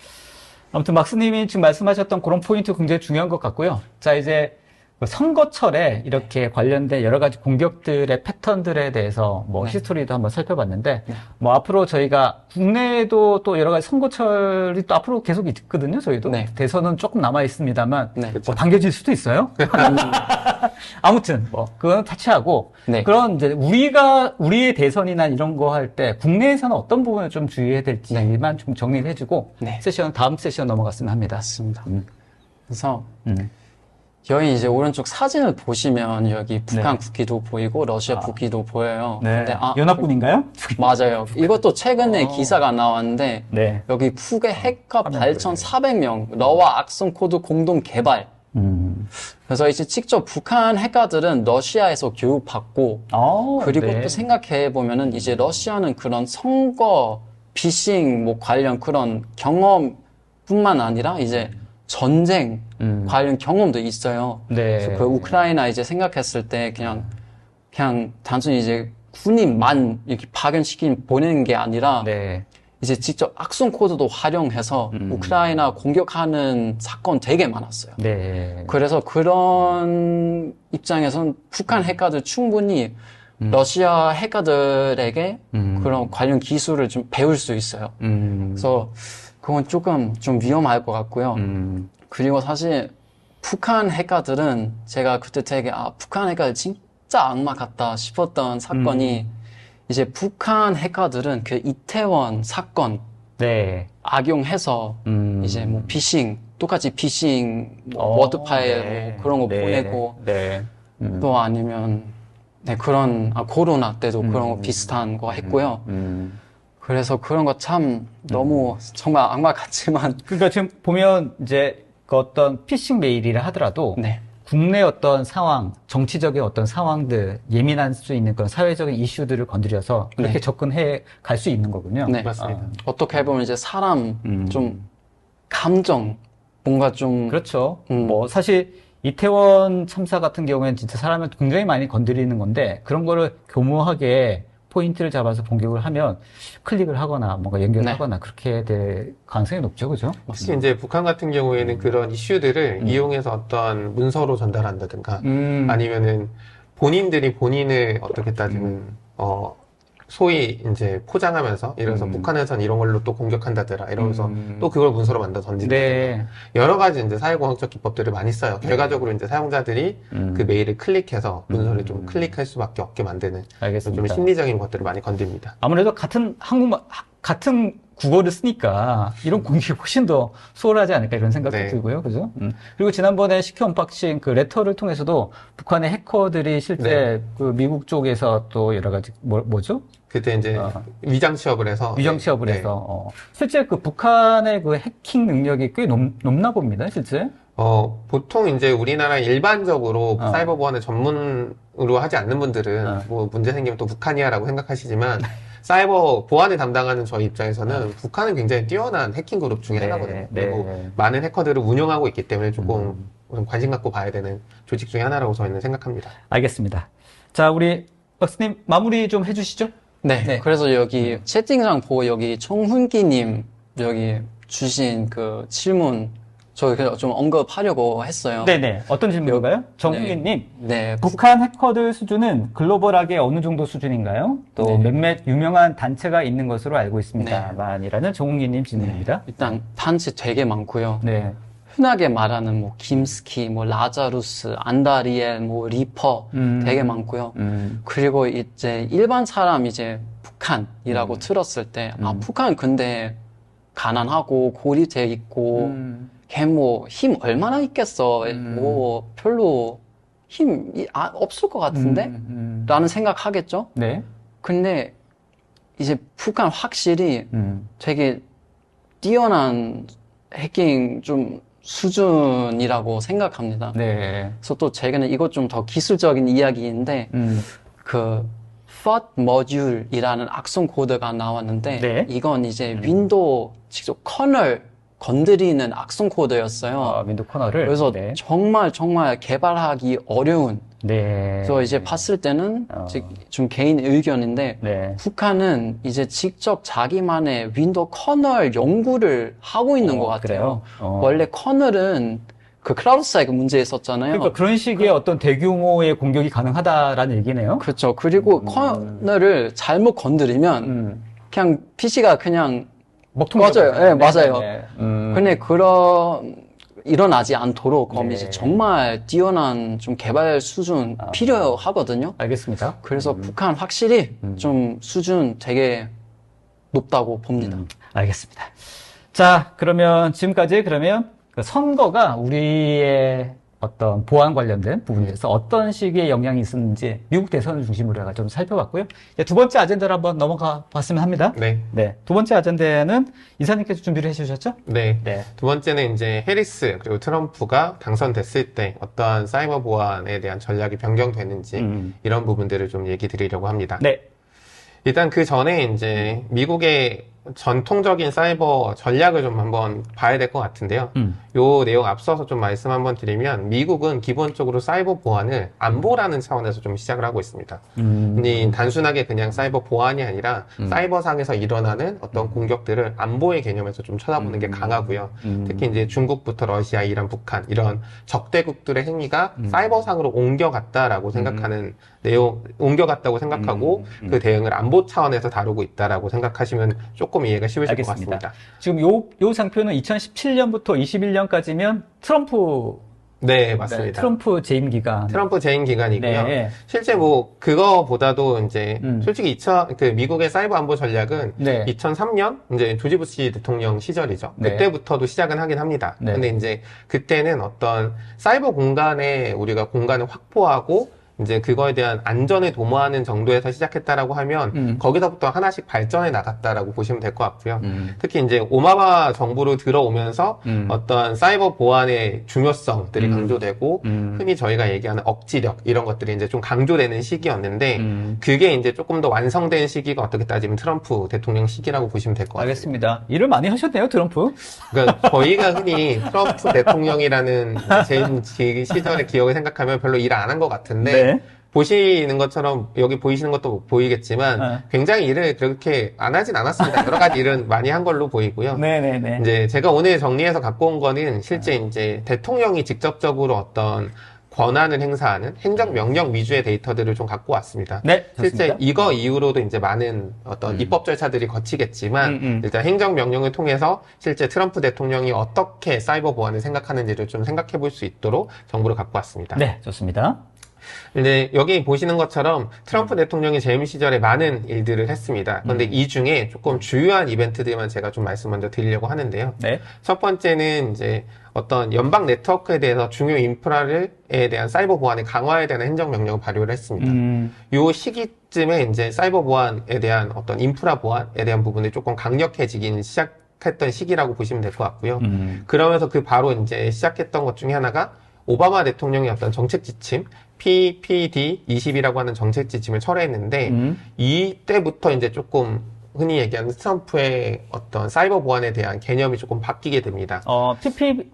아무튼 막스님이 지금 말씀하셨던 그런 포인트 굉장히 중요한 것 같고요. 자, 이제 그 선거철에 이렇게 관련된 여러 가지 공격들의 패턴들에 대해서 뭐 히스토리도 한번 살펴봤는데 뭐 앞으로 저희가 국내에도 또 여러 가지 선거철이 또 앞으로 계속 있거든요. 저희도 네. 대선은 조금 남아 있습니다만 네. 뭐 당겨질 수도 있어요. 아무튼 뭐 그건 타치하고 네. 그런 이제 우리의 대선이나 이런 거 할 때 국내에서는 어떤 부분을 좀 주의해야 될지만 좀 정리를 해주고 네. 다음 세션 넘어갔으면 합니다. 맞습니다. 그래서 여기 이제 오른쪽 사진을 보시면 여기 북한 국기도 보이고 러시아 국기도 보여요. 네. 근데 연합군인가요? 맞아요. 이것도 최근에 기사가 나왔는데 네. 여기 북의 해커 8,400명 러와 악성 코드 공동 개발. 그래서 이제 직접 북한 해커들은 러시아에서 교육받고 그리고 네. 또 생각해 보면은 이제 러시아는 그런 선거 피싱 뭐 관련 그런 경험뿐만 아니라 이제 전쟁 관련 경험도 있어요. 네. 그래서 그 우크라이나 이제 생각했을 때 그냥 단순히 이제 군인만 이렇게 파견시킨 보내는 게 아니라 네. 이제 직접 악성 코드도 활용해서 우크라이나 공격하는 사건 되게 많았어요. 네. 그래서 그런 입장에선 북한 해커들 충분히 러시아 해커들에게 그런 관련 기술을 좀 배울 수 있어요. 그래서 그건 조금 좀 위험할 것 같고요. 그리고 사실 북한 해커들은 제가 그때 되게 북한 해커들 진짜 악마 같다 싶었던 사건이 이제 북한 해커들은 그 이태원 사건 네. 악용해서 이제 뭐 피싱 똑같이 피싱 뭐 워드 파일 네. 뭐 그런 거 네. 보내고 네. 또 아니면 네 그런 코로나 때도 그런 거 비슷한 거 했고요. 그래서 그런 거 참 너무 정말 악마 같지만 그러니까 지금 보면 이제 그 어떤 피싱 메일이라 하더라도 네. 국내 어떤 상황, 정치적인 어떤 상황들, 예민할 수 있는 그런 사회적인 이슈들을 건드려서 그렇게 네. 접근해 갈 수 있는 거군요. 네. 맞습니다. 어떻게 보면 이제 사람 좀 감정 뭔가 좀 그렇죠. 뭐 사실 이태원 참사 같은 경우에는 진짜 사람을 굉장히 많이 건드리는 건데 그런 거를 교모하게 포인트를 잡아서 공격을 하면 클릭을 하거나 뭔가 연결하거나 그렇게 될 가능성이 높죠, 그죠? 특히 이제 북한 같은 경우에는 그런 이슈들을 이용해서 어떤 문서로 전달한다든가 아니면은 본인들이 본인을 어떻게 따지면 소위 이제 포장하면서 이래서 북한에선 이런 걸로 또 공격한다더라 이러면서 또 그걸 문서로 만들어 던진다. 네. 여러 가지 이제 사회공학적 기법들을 많이 써요. 결과적으로 이제 사용자들이 그 메일을 클릭해서 문서를 좀 클릭할 수밖에 없게 만드는 알겠습니다. 좀 심리적인 것들을 많이 건듭니다. 아무래도 같은 같은 국어를 쓰니까 이런 공격이 훨씬 더 수월하지 않을까 이런 생각도 네. 들고요. 그죠? 그리고 지난번에 시큐 언박싱 그 레터를 통해서도 북한의 해커들이 실제 네. 그 미국 쪽에서 또 여러 가지 뭐죠? 그때 이제 위장 취업을 해서 위정 취업을 네. 해서 실제 그 북한의 그 해킹 능력이 꽤 높나 봅니다. 실제. 보통 이제 우리나라 일반적으로 사이버 보안을 전문으로 하지 않는 분들은 뭐 문제 생기면 또 북한이야라고 생각하시지만 사이버 보안을 담당하는 저희 입장에서는 북한은 굉장히 뛰어난 해킹 그룹 중에 네, 하나거든요. 네. 그리고 많은 해커들을 운영하고 있기 때문에 조금 관심 갖고 봐야 되는 조직 중에 하나라고 저희는 생각합니다. 알겠습니다. 자, 우리 박스님 마무리 좀 해주시죠. 네. 네. 그래서 여기 채팅창 보고 여기 청훈기님 여기 주신 그 질문 저 좀 언급하려고 했어요. 네네. 어떤 질문인가요? 정훈기님. 네. 북한 해커들 수준은 글로벌하게 어느 정도 수준인가요? 또 네. 몇몇 유명한 단체가 있는 것으로 알고 있습니다. 네. 만이라는 정훈기님 질문입니다. 일단 단체 되게 많고요. 네. 흔하게 말하는 뭐 김스키, 뭐 라자루스, 안다리엘, 뭐 리퍼 되게 많고요. 그리고 이제 일반 사람 이제 북한이라고 들었을 때 아, 북한 근데 가난하고 고립돼 있고 걔 뭐 힘 얼마나 있겠어. 뭐 별로 힘이 없을 것 같은데? 라는 생각하겠죠? 네. 근데 이제 북한 확실히 되게 뛰어난 해킹 좀 수준이라고 생각합니다. 네. 그래서 또 최근에 이것 좀 더 기술적인 이야기인데 그 FUD 모듈이라는 악성 코드가 나왔는데 네. 이건 이제 윈도우 직접 커널 건드리는 악성 코드였어요. 윈도우 커널을. 그래서 네. 정말 개발하기 어려운. 네. 그래서 이제 봤을 때는 좀 개인 의견인데 네. 북한은 이제 직접 자기만의 윈도우 커널 연구를 하고 있는 것 같아요. 그래요? 원래 커널은 그 클라우드 사이드 문제 있었잖아요. 그러니까 그런 식의 어떤 대규모의 공격이 가능하다라는 얘기네요. 그렇죠. 그리고 커널을 잘못 건드리면 그냥 PC가 그냥 맞아요. 네, 맞아요. 근데 일어나지 않도록 그럼 네. 이제 정말 뛰어난 좀 개발 수준 필요하거든요. 알겠습니다. 그래서 북한 확실히 좀 수준 되게 높다고 봅니다. 알겠습니다. 자, 그러면 지금까지 그 선거가 우리의 어떤 보안 관련된 부분에서 어떤 식의 영향이 있었는지 미국 대선을 중심으로 해가 좀 살펴봤고요. 이제 두 번째 아젠다를 한번 넘어가 봤으면 합니다. 네. 네. 두 번째 아젠다는 이사님께서 준비를 해주셨죠? 네. 네. 두 번째는 이제 해리스 그리고 트럼프가 당선됐을 때 어떠한 사이버 보안에 대한 전략이 변경되는지 이런 부분들을 좀 얘기 드리려고 합니다. 네. 일단 그 전에 이제 미국의 전통적인 사이버 전략을 좀 한번 봐야 될 것 같은데요. 요 내용 앞서서 좀 말씀 한번 드리면 미국은 기본적으로 사이버 보안을 안보라는 차원에서 좀 시작을 하고 있습니다. 근데 단순하게 그냥 사이버 보안이 아니라 사이버상에서 일어나는 어떤 공격들을 안보의 개념에서 좀 쳐다보는 게 강하고요. 특히 이제 중국부터 러시아, 이란, 북한 이런 적대국들의 행위가 사이버상으로 옮겨갔다라고 생각하는 옮겨갔다고 생각하고 그 대응을 안보 차원에서 다루고 있다라고 생각하시면 조금 이해가 쉬우실 알겠습니다. 것 같습니다. 지금 요 장표는 2017년부터 21년까지면 트럼프 네, 맞습니다. 네, 트럼프 재임 기간. 트럼프 재임 기간이고요. 네. 실제 뭐 그거보다도 이제 솔직히 미국의 사이버 안보 전략은 네. 2003년 이제 조지 부시 대통령 시절이죠. 네. 그때부터도 시작은 하긴 합니다. 네. 근데 이제 그때는 어떤 사이버 공간에 우리가 공간을 확보하고 이제 그거에 대한 안전을 도모하는 정도에서 시작했다라고 하면 거기서부터 하나씩 발전해 나갔다라고 보시면 될 것 같고요. 특히 이제 오바마 정부로 들어오면서 어떤 사이버 보안의 중요성들이 강조되고 흔히 저희가 얘기하는 억지력 이런 것들이 이제 좀 강조되는 시기였는데 그게 이제 조금 더 완성된 시기가 어떻게 따지면 트럼프 대통령 시기라고 보시면 될 것 같아요. 알겠습니다. 일을 많이 하셨네요, 트럼프. 그러니까 저희가 흔히 트럼프 대통령이라는 재임 시절의 기억을 생각하면 별로 일 안 한 것 같은데 네. 보시는 것처럼 여기 보이시는 것도 보이겠지만 굉장히 일을 그렇게 안 하진 않았습니다. 여러 가지 일은 많이 한 걸로 보이고요. 네네네. 이제 제가 오늘 정리해서 갖고 온 거는 실제 이제 대통령이 직접적으로 어떤 권한을 행사하는 행정명령 위주의 데이터들을 좀 갖고 왔습니다. 네, 실제 좋습니다. 이거 이후로도 이제 많은 어떤 입법 절차들이 거치겠지만 일단 행정명령을 통해서 실제 트럼프 대통령이 어떻게 사이버 보안을 생각하는지를 좀 생각해 볼 수 있도록 정보를 갖고 왔습니다. 네, 좋습니다. 근데 여기 보시는 것처럼 트럼프 대통령이 재임 시절에 많은 일들을 했습니다. 그런데 이 중에 조금 주요한 이벤트들만 제가 좀 말씀 먼저 드리려고 하는데요. 네. 첫 번째는 이제 어떤 연방 네트워크에 대해서 중요 인프라에 대한 사이버 보안의 강화에 대한 행정명령을 발효를 했습니다. 요 시기쯤에 이제 사이버 보안에 대한 어떤 인프라 보안에 대한 부분이 조금 강력해지긴 시작했던 시기라고 보시면 될 것 같고요. 그러면서 그 바로 이제 시작했던 것 중에 하나가 오바마 대통령의 어떤 정책 지침, PPD 20이라고 하는 정책 지침을 철회했는데, 이때부터 이제 조금 흔히 얘기하는 트럼프의 어떤 사이버 보안에 대한 개념이 조금 바뀌게 됩니다.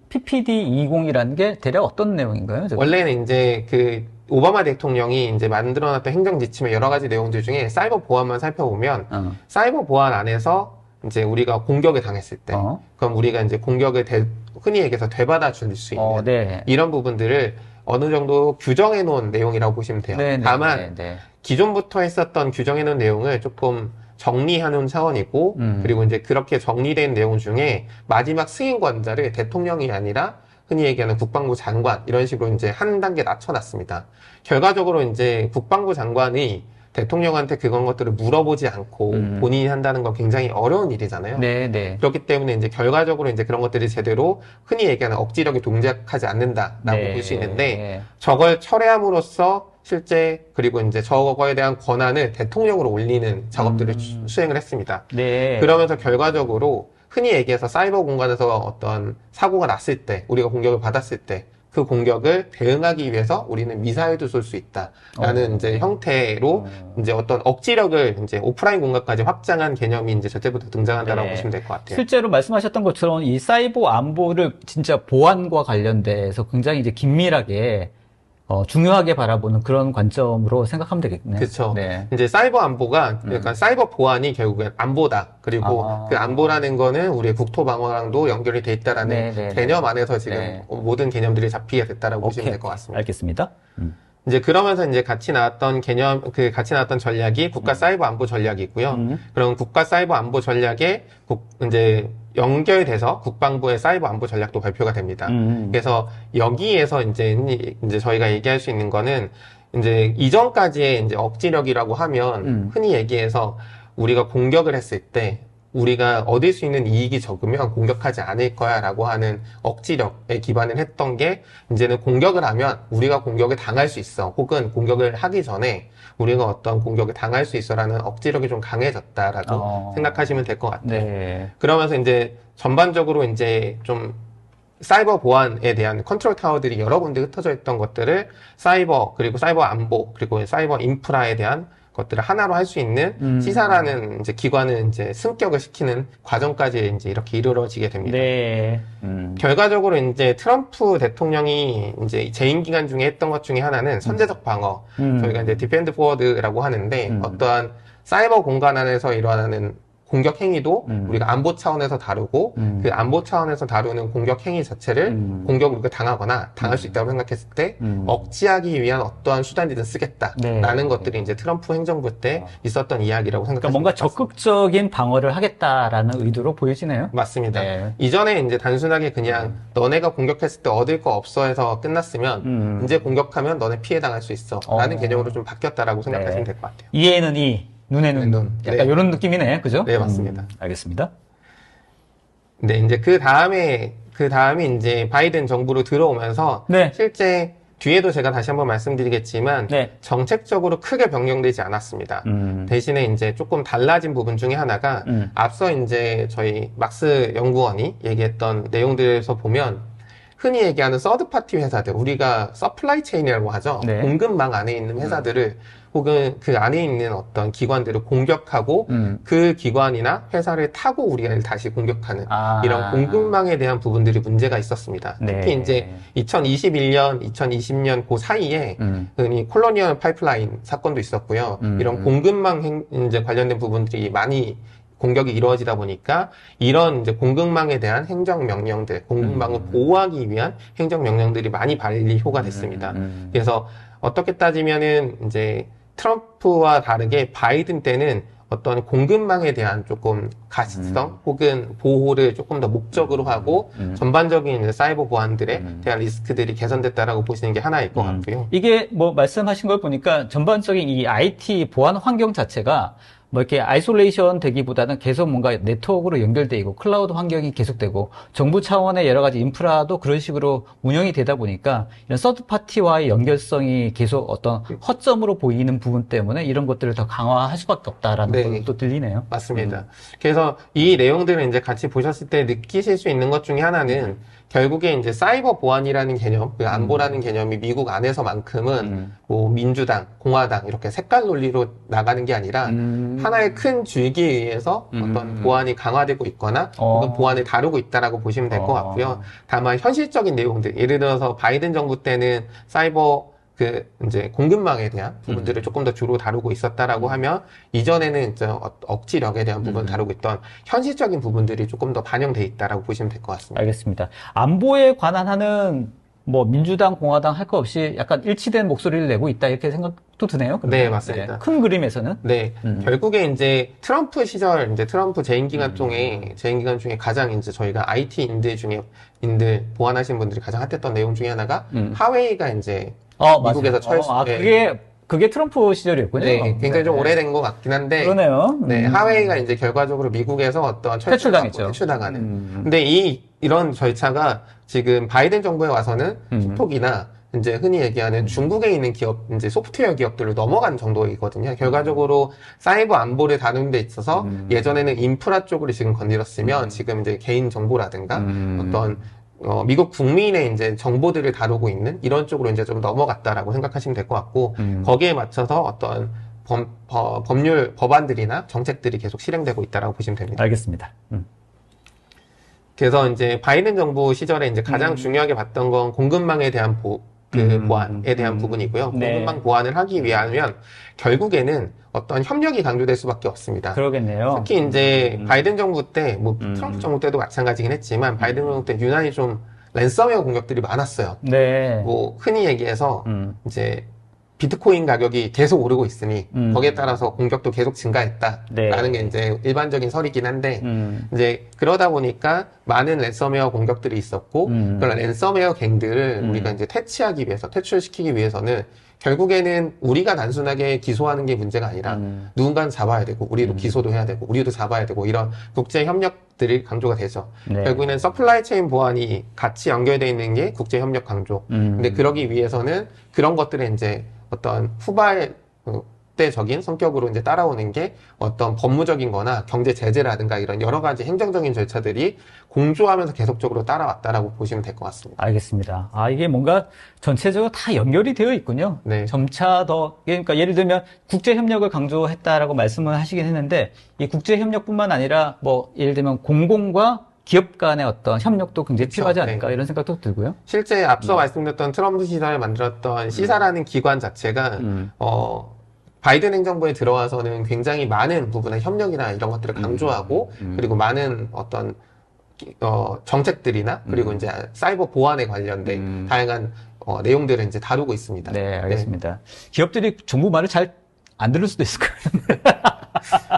PPD 20이라는 게 대략 어떤 내용인가요? 저거? 원래는 이제 그 오바마 대통령이 이제 만들어놨던 행정 지침의 여러 가지 내용들 중에 사이버 보안만 살펴보면, 사이버 보안 안에서 이제 우리가 공격을 당했을 때, 그럼 우리가 이제 공격을 흔히 얘기해서 되받아 줄 수 있는 네. 이런 부분들을 어느 정도 규정해 놓은 내용이라고 보시면 돼요. 네, 다만 기존부터 했었던 규정해 놓은 내용을 조금 정리하는 차원이고, 그리고 이제 그렇게 정리된 내용 중에 마지막 승인권자를 대통령이 아니라 흔히 얘기하는 국방부 장관 이런 식으로 이제 한 단계 낮춰놨습니다. 결과적으로 이제 국방부 장관이 대통령한테 그런 것들을 물어보지 않고 본인이 한다는 건 굉장히 어려운 일이잖아요. 네. 그렇기 때문에 이제 결과적으로 이제 그런 것들이 제대로 흔히 얘기하는 억지력이 동작하지 않는다라고 볼 수 있는데, 저걸 철회함으로써 실제 그리고 이제 저거에 대한 권한을 대통령으로 올리는 작업들을 수행을 했습니다. 그러면서 결과적으로 흔히 얘기해서 사이버 공간에서 어떤 사고가 났을 때, 우리가 공격을 받았을 때 그 공격을 대응하기 위해서 우리는 미사일도 쏠 수 있다라는 이제 형태로 이제 어떤 억지력을 이제 오프라인 공간까지 확장한 개념이 이제 저때부터 등장한다라고 보시면 될 것 같아요. 실제로 말씀하셨던 것처럼 이 사이버 안보를 진짜 보안과 관련돼서 굉장히 이제 긴밀하게 중요하게 바라보는 그런 관점으로 생각하면 되겠네요. 그렇죠. 이제 사이버 안보가 약간 사이버 보안이 결국엔 안보다. 그리고 그 안보라는 거는 우리의 국토 방어랑도 연결이 돼 있다라는 개념 안에서 지금 모든 개념들이 잡히게 됐다라고 보시면 될 것 같습니다. 알겠습니다. 이제 그러면서 이제 같이 나왔던 같이 나왔던 전략이 국가 사이버 안보 전략이고요. 그럼 국가 사이버 안보 전략에 이제 연결돼서 국방부의 사이버 안보 전략도 발표가 됩니다. 그래서 여기에서 이제 저희가 얘기할 수 있는 거는 이제 이전까지의 이제 억지력이라고 하면 흔히 얘기해서 우리가 공격을 했을 때 우리가 얻을 수 있는 이익이 적으면 공격하지 않을 거야 라고 하는 억지력에 기반을 했던 게, 이제는 공격을 하면 우리가 공격을 당할 수 있어, 혹은 공격을 하기 전에 우리가 어떤 공격을 당할 수 있어 라는 억지력이 좀 강해졌다라고 생각하시면 될 것 같아요. 그러면서 이제 전반적으로 이제 좀 사이버 보안에 대한 컨트롤 타워들이 여러 군데 흩어져 있던 것들을 사이버, 그리고 사이버 안보, 그리고 사이버 인프라에 대한 것들을 하나로 할 수 있는 시사라는 이제 기관을 이제 승격을 시키는 과정까지 이제 이렇게 이루어지게 됩니다. 결과적으로 이제 트럼프 대통령이 이제 재임 기간 중에 했던 것 중에 하나는 선제적 방어, 저희가 이제 디펜드 포워드라고 하는데, 어떠한 사이버 공간 안에서 일어나는 공격 행위도 우리가 안보 차원에서 다루고, 그 안보 차원에서 다루는 공격 행위 자체를 공격을 우리가 당하거나 당할 수 있다고 생각했을 때 억지하기 위한 어떠한 수단이든 쓰겠다라는 것들이 이제 트럼프 행정부 때 있었던 이야기라고 생각합니다. 그러니까 뭔가 적극적인 방어를 하겠다라는 의도로 보여지네요. 맞습니다. 이전에 이제 단순하게 그냥 너네가 공격했을 때 얻을 거 없어 해서 끝났으면 이제 공격하면 너네 피해 당할 수 있어 라는 개념으로 좀 바뀌었다라고 생각하시면 될 것 같아요. 이에는 이, 눈에는 눈. 약간 이런 느낌이네. 그죠? 네, 맞습니다. 알겠습니다. 네, 이제 그 다음에 이제 바이든 정부로 들어오면서 실제 뒤에도 제가 다시 한번 말씀드리겠지만 정책적으로 크게 변경되지 않았습니다. 대신에 이제 조금 달라진 부분 중에 하나가 앞서 이제 저희 막스 연구원이 얘기했던 내용들에서 보면 흔히 얘기하는 서드파티 회사들, 우리가 서플라이 체인이라고 하죠. 공급망 안에 있는 회사들을 혹은 그 안에 있는 어떤 기관들을 공격하고 그 기관이나 회사를 타고 우리가 다시 공격하는 이런 공급망에 대한 부분들이 문제가 있었습니다. 특히 이제 2021년, 2020년 그 사이에 흔히 콜로니얼 파이프라인 사건도 있었고요. 이런 공급망 이제 관련된 부분들이 많이 공격이 이루어지다 보니까 이런 이제 공급망에 대한 행정명령들, 공급망을 보호하기 위한 행정명령들이 많이 발효가 됐습니다. 그래서 어떻게 따지면은 이제 트럼프와 다르게 바이든 때는 어떤 공급망에 대한 조금 가시성 혹은 보호를 조금 더 목적으로 하고 전반적인 이제 사이버 보안들에 대한 리스크들이 개선됐다라고 보시는 게 하나일 것 같고요. 이게 뭐 말씀하신 걸 보니까 전반적인 이 IT 보안 환경 자체가 뭐 이렇게 아이솔레이션 되기보다는 계속 뭔가 네트워크로 연결돼 있고 클라우드 환경이 계속되고 정부 차원의 여러 가지 인프라도 그런 식으로 운영이 되다 보니까 이런 서드 파티와의 연결성이 계속 어떤 허점으로 보이는 부분 때문에 이런 것들을 더 강화할 수밖에 없다라는 것도 들리네요. 맞습니다. 그래서 이 내용들을 이제 같이 보셨을 때 느끼실 수 있는 것 중에 하나는 결국에 이제 사이버 보안이라는 개념, 그 안보라는 개념이 미국 안에서만큼은 뭐 민주당, 공화당 이렇게 색깔 논리로 나가는 게 아니라 하나의 큰 줄기에 의해서 어떤 보안이 강화되고 있거나 혹은 보안을 다루고 있다라고 보시면 될 것 같고요. 다만 현실적인 내용들, 예를 들어서 바이든 정부 때는 사이버 이제 공급망에 대한 부분들을 조금 더 주로 다루고 있었다라고 하면, 이전에는 이제 억지력에 대한 부분을 다루고 있던 현실적인 부분들이 조금 더 반영돼 있다라고 보시면 될 것 같습니다. 알겠습니다. 안보에 관한 하는 뭐 민주당, 공화당 할 거 없이 약간 일치된 목소리를 내고 있다 이렇게 생각도 드네요. 그러면. 네, 맞습니다. 네, 큰 그림에서는. 네, 결국에 이제 트럼프 시절, 이제 트럼프 재임 기간 중에 가장 이제 저희가 IT 인들 보완하신 분들이 가장 핫했던 내용 중에 하나가 하웨이가 이제 미국에서 그게 트럼프 시절이었군요. 네, 굉장히 좀 오래된 것 같긴 한데. 그러네요. 네, 하웨이가 이제 결과적으로 미국에서 어떤 퇴출당하는. 근데 이런 절차가 지금 바이든 정부에 와서는 틱톡이나 이제 흔히 얘기하는 중국에 있는 기업, 이제 소프트웨어 기업들로 넘어간 정도이거든요. 결과적으로 사이버 안보를 다루는 데 있어서 예전에는 인프라 쪽으로 지금 건드렸으면 지금 이제 개인 정보라든가 어떤 미국 국민의 이제 정보들을 다루고 있는 이런 쪽으로 이제 좀 넘어갔다라고 생각하시면 될 것 같고, 거기에 맞춰서 어떤 법안들이나 정책들이 계속 실행되고 있다라고 보시면 됩니다. 알겠습니다. 그래서 이제 바이든 정부 시절에 이제 가장 중요하게 봤던 건 공급망에 대한 보완에 대한 부분이고요. 네. 공급망 보완을 하기 위하면 결국에는 어떤 협력이 강조될 수밖에 없습니다. 그러겠네요. 특히 이제 바이든 정부 때, 뭐 트럼프 정부 때도 마찬가지긴 했지만 바이든 정부 때 유난히 좀 랜섬웨어 공격들이 많았어요. 네. 뭐 흔히 얘기해서 이제 비트코인 가격이 계속 오르고 있으니 거기에 따라서 공격도 계속 증가했다라는 게 이제 일반적인 설이긴 한데 이제 그러다 보니까 많은 랜섬웨어 공격들이 있었고 그런 랜섬웨어 갱들을 우리가 이제 퇴출시키기 위해서는 결국에는 우리가 단순하게 기소하는 게 문제가 아니라 누군가는 잡아야 되고 우리도 기소도 해야 되고 우리도 잡아야 되고 이런 국제 협력들이 강조가 되죠. 네. 결국에는 서플라이 체인 보안이 같이 연결되어 있는 게 국제 협력 강조. 근데 그러기 위해서는 그런 것들에 이제 어떤 후발대적인 성격으로 이제 따라오는 게 어떤 법무적인 거나 경제 제재라든가 이런 여러 가지 행정적인 절차들이 공조하면서 계속적으로 따라왔다라고 보시면 될 것 같습니다. 알겠습니다. 이게 뭔가 전체적으로 다 연결이 되어 있군요. 네. 점차 더, 그러니까 예를 들면 국제협력을 강조했다라고 말씀을 하시긴 했는데, 이 국제협력뿐만 아니라 뭐, 예를 들면 공공과 기업 간의 어떤 협력도 굉장히 그렇죠. 필요하지 않을까 네. 이런 생각도 들고요. 실제 앞서 말씀드렸던 트럼프 시절에 만들었던 C사라는 기관 자체가 바이든 행정부에 들어와서는 굉장히 많은 부분의 협력이나 이런 것들을 강조하고 그리고 많은 어떤 정책들이나 그리고 이제 사이버 보안에 관련된 다양한 내용들을 이제 다루고 있습니다. 네, 알겠습니다. 기업들이 정부 말을 잘 안 들을 수도 있을 거예요.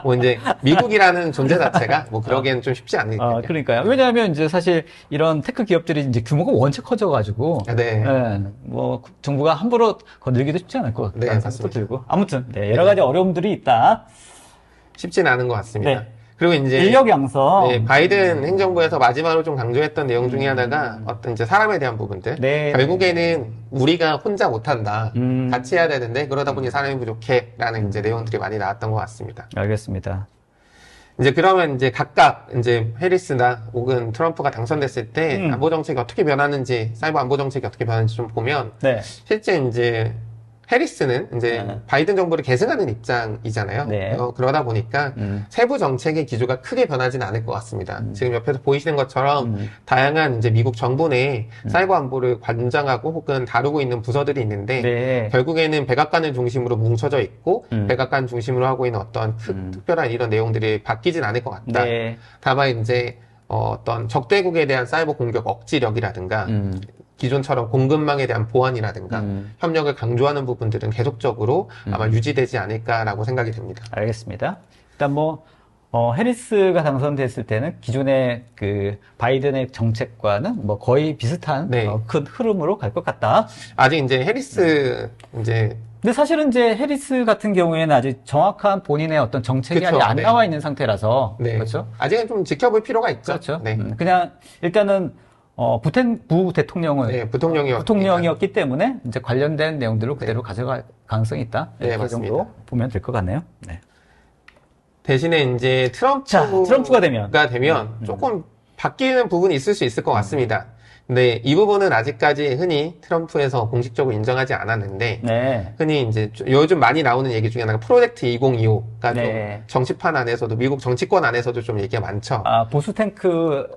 뭐 이제 미국이라는 존재 자체가 뭐 그러기엔 좀 쉽지 않으니까요. 그러니까요. 왜냐하면 이제 사실 이런 테크 기업들이 이제 규모가 원체 커져가지고, 네. 뭐 정부가 함부로 건들기도 쉽지 않을 것 같다는 네, 생각도 맞습니다. 들고. 아무튼 여러 가지 어려움들이 있다. 쉽지는 않은 것 같습니다. 네. 그리고 이제 인력 양성. 네, 바이든 행정부에서 마지막으로 좀 강조했던 내용 중에 하나가 어떤 이제 사람에 대한 부분들. 네. 결국에는 우리가 혼자 못한다. 같이 해야 되는데 그러다 보니 사람이 부족해라는 이제 내용들이 많이 나왔던 것 같습니다. 알겠습니다. 이제 그러면 이제 각각 이제 해리스나 혹은 트럼프가 당선됐을 때 안보 정책이 어떻게 변하는지, 사이버 안보 정책이 어떻게 변하는지 좀 보면 네. 실제 이제 해리스는 이제 바이든 정부를 계승하는 입장이잖아요. 네. 그러다 보니까 세부 정책의 기조가 크게 변하지는 않을 것 같습니다. 지금 옆에서 보이시는 것처럼 다양한 이제 미국 정부 내 사이버 안보를 관장하고 혹은 다루고 있는 부서들이 있는데 네. 결국에는 백악관을 중심으로 뭉쳐져 있고 백악관 중심으로 하고 있는 어떤 특별한 이런 내용들이 바뀌진 않을 것 같다. 네. 다만 이제 어떤 적대국에 대한 사이버 공격 억지력이라든가 기존처럼 공급망에 대한 보완이라든가 협력을 강조하는 부분들은 계속적으로 아마 유지되지 않을까라고 생각이 됩니다. 알겠습니다. 일단 뭐 해리스가 당선됐을 때는 기존의 그 바이든의 정책과는 뭐 거의 비슷한 네. 큰 흐름으로 갈 것 같다. 아직 이제 해리스 이제 근데 사실은 이제 해리스 같은 경우에는 아직 정확한 본인의 어떤 정책이 그쵸, 아직 안 네. 나와 있는 상태라서 네. 그렇죠. 아직은 좀 지켜볼 필요가 있죠. 그렇죠. 네. 그냥 일단은 부대통령은 네, 부통령이었기 때문에 이제 관련된 내용들을 그대로 가져갈 가능성이 있다. 네, 그 맞습니다. 정도 보면 될 것 같네요. 네. 대신에 이제 트럼프가 되면 조금 바뀌는 부분이 있을 수 있을 것 같습니다. 네, 이 부분은 아직까지 흔히 트럼프에서 공식적으로 인정하지 않았는데, 네. 흔히 이제 요즘 많이 나오는 얘기 중에 하나가 프로젝트 2025가 네. 좀 정치판 안에서도, 미국 정치권 안에서도 좀 얘기가 많죠. 아, 보수 탱크,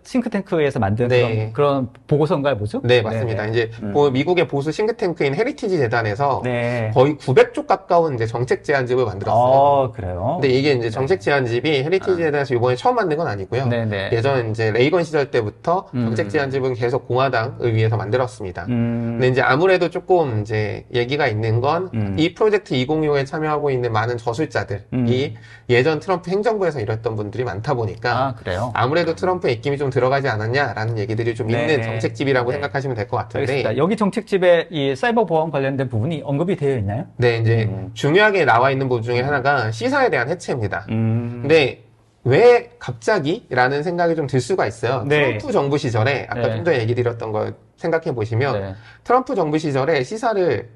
싱크탱크에서 만든 네. 그런 보고서인가요, 뭐죠? 네, 맞습니다. 이제 미국의 보수 싱크탱크인 헤리티지 재단에서 네. 거의 900쪽 가까운 이제 정책 제안집을 만들었어요. 그래요? 근데 이게 이제 정책 제안집이 헤리티지 재단에서 이번에 처음 만든 건 아니고요. 네네. 예전 이제 레이건 시절 때부터 정책 제안집은 계속 공화당을 위해서 만들었습니다. 근데 이제 아무래도 조금 이제 얘기가 있는 건 이 프로젝트 2025에 참여하고 있는 많은 저술자들이 예전 트럼프 행정부에서 일했던 분들이 많다 보니까 그래요? 아무래도 트럼프의 입김이 좀 들어가지 않았냐라는 얘기들이 좀 네. 있는 정책집이라고 네. 생각하시면 될 것 같은데. 알겠습니다. 여기 정책집에 이 사이버 보안 관련된 부분이 언급이 되어 있나요? 네, 이제 중요하게 나와 있는 부분 중에 하나가 시사에 대한 해체입니다. 근데 왜 갑자기? 라는 생각이 좀 들 수가 있어요. 네. 트럼프 정부 시절에 아까 네. 좀 전에 얘기 드렸던 걸 생각해 보시면 네. 트럼프 정부 시절에 시사를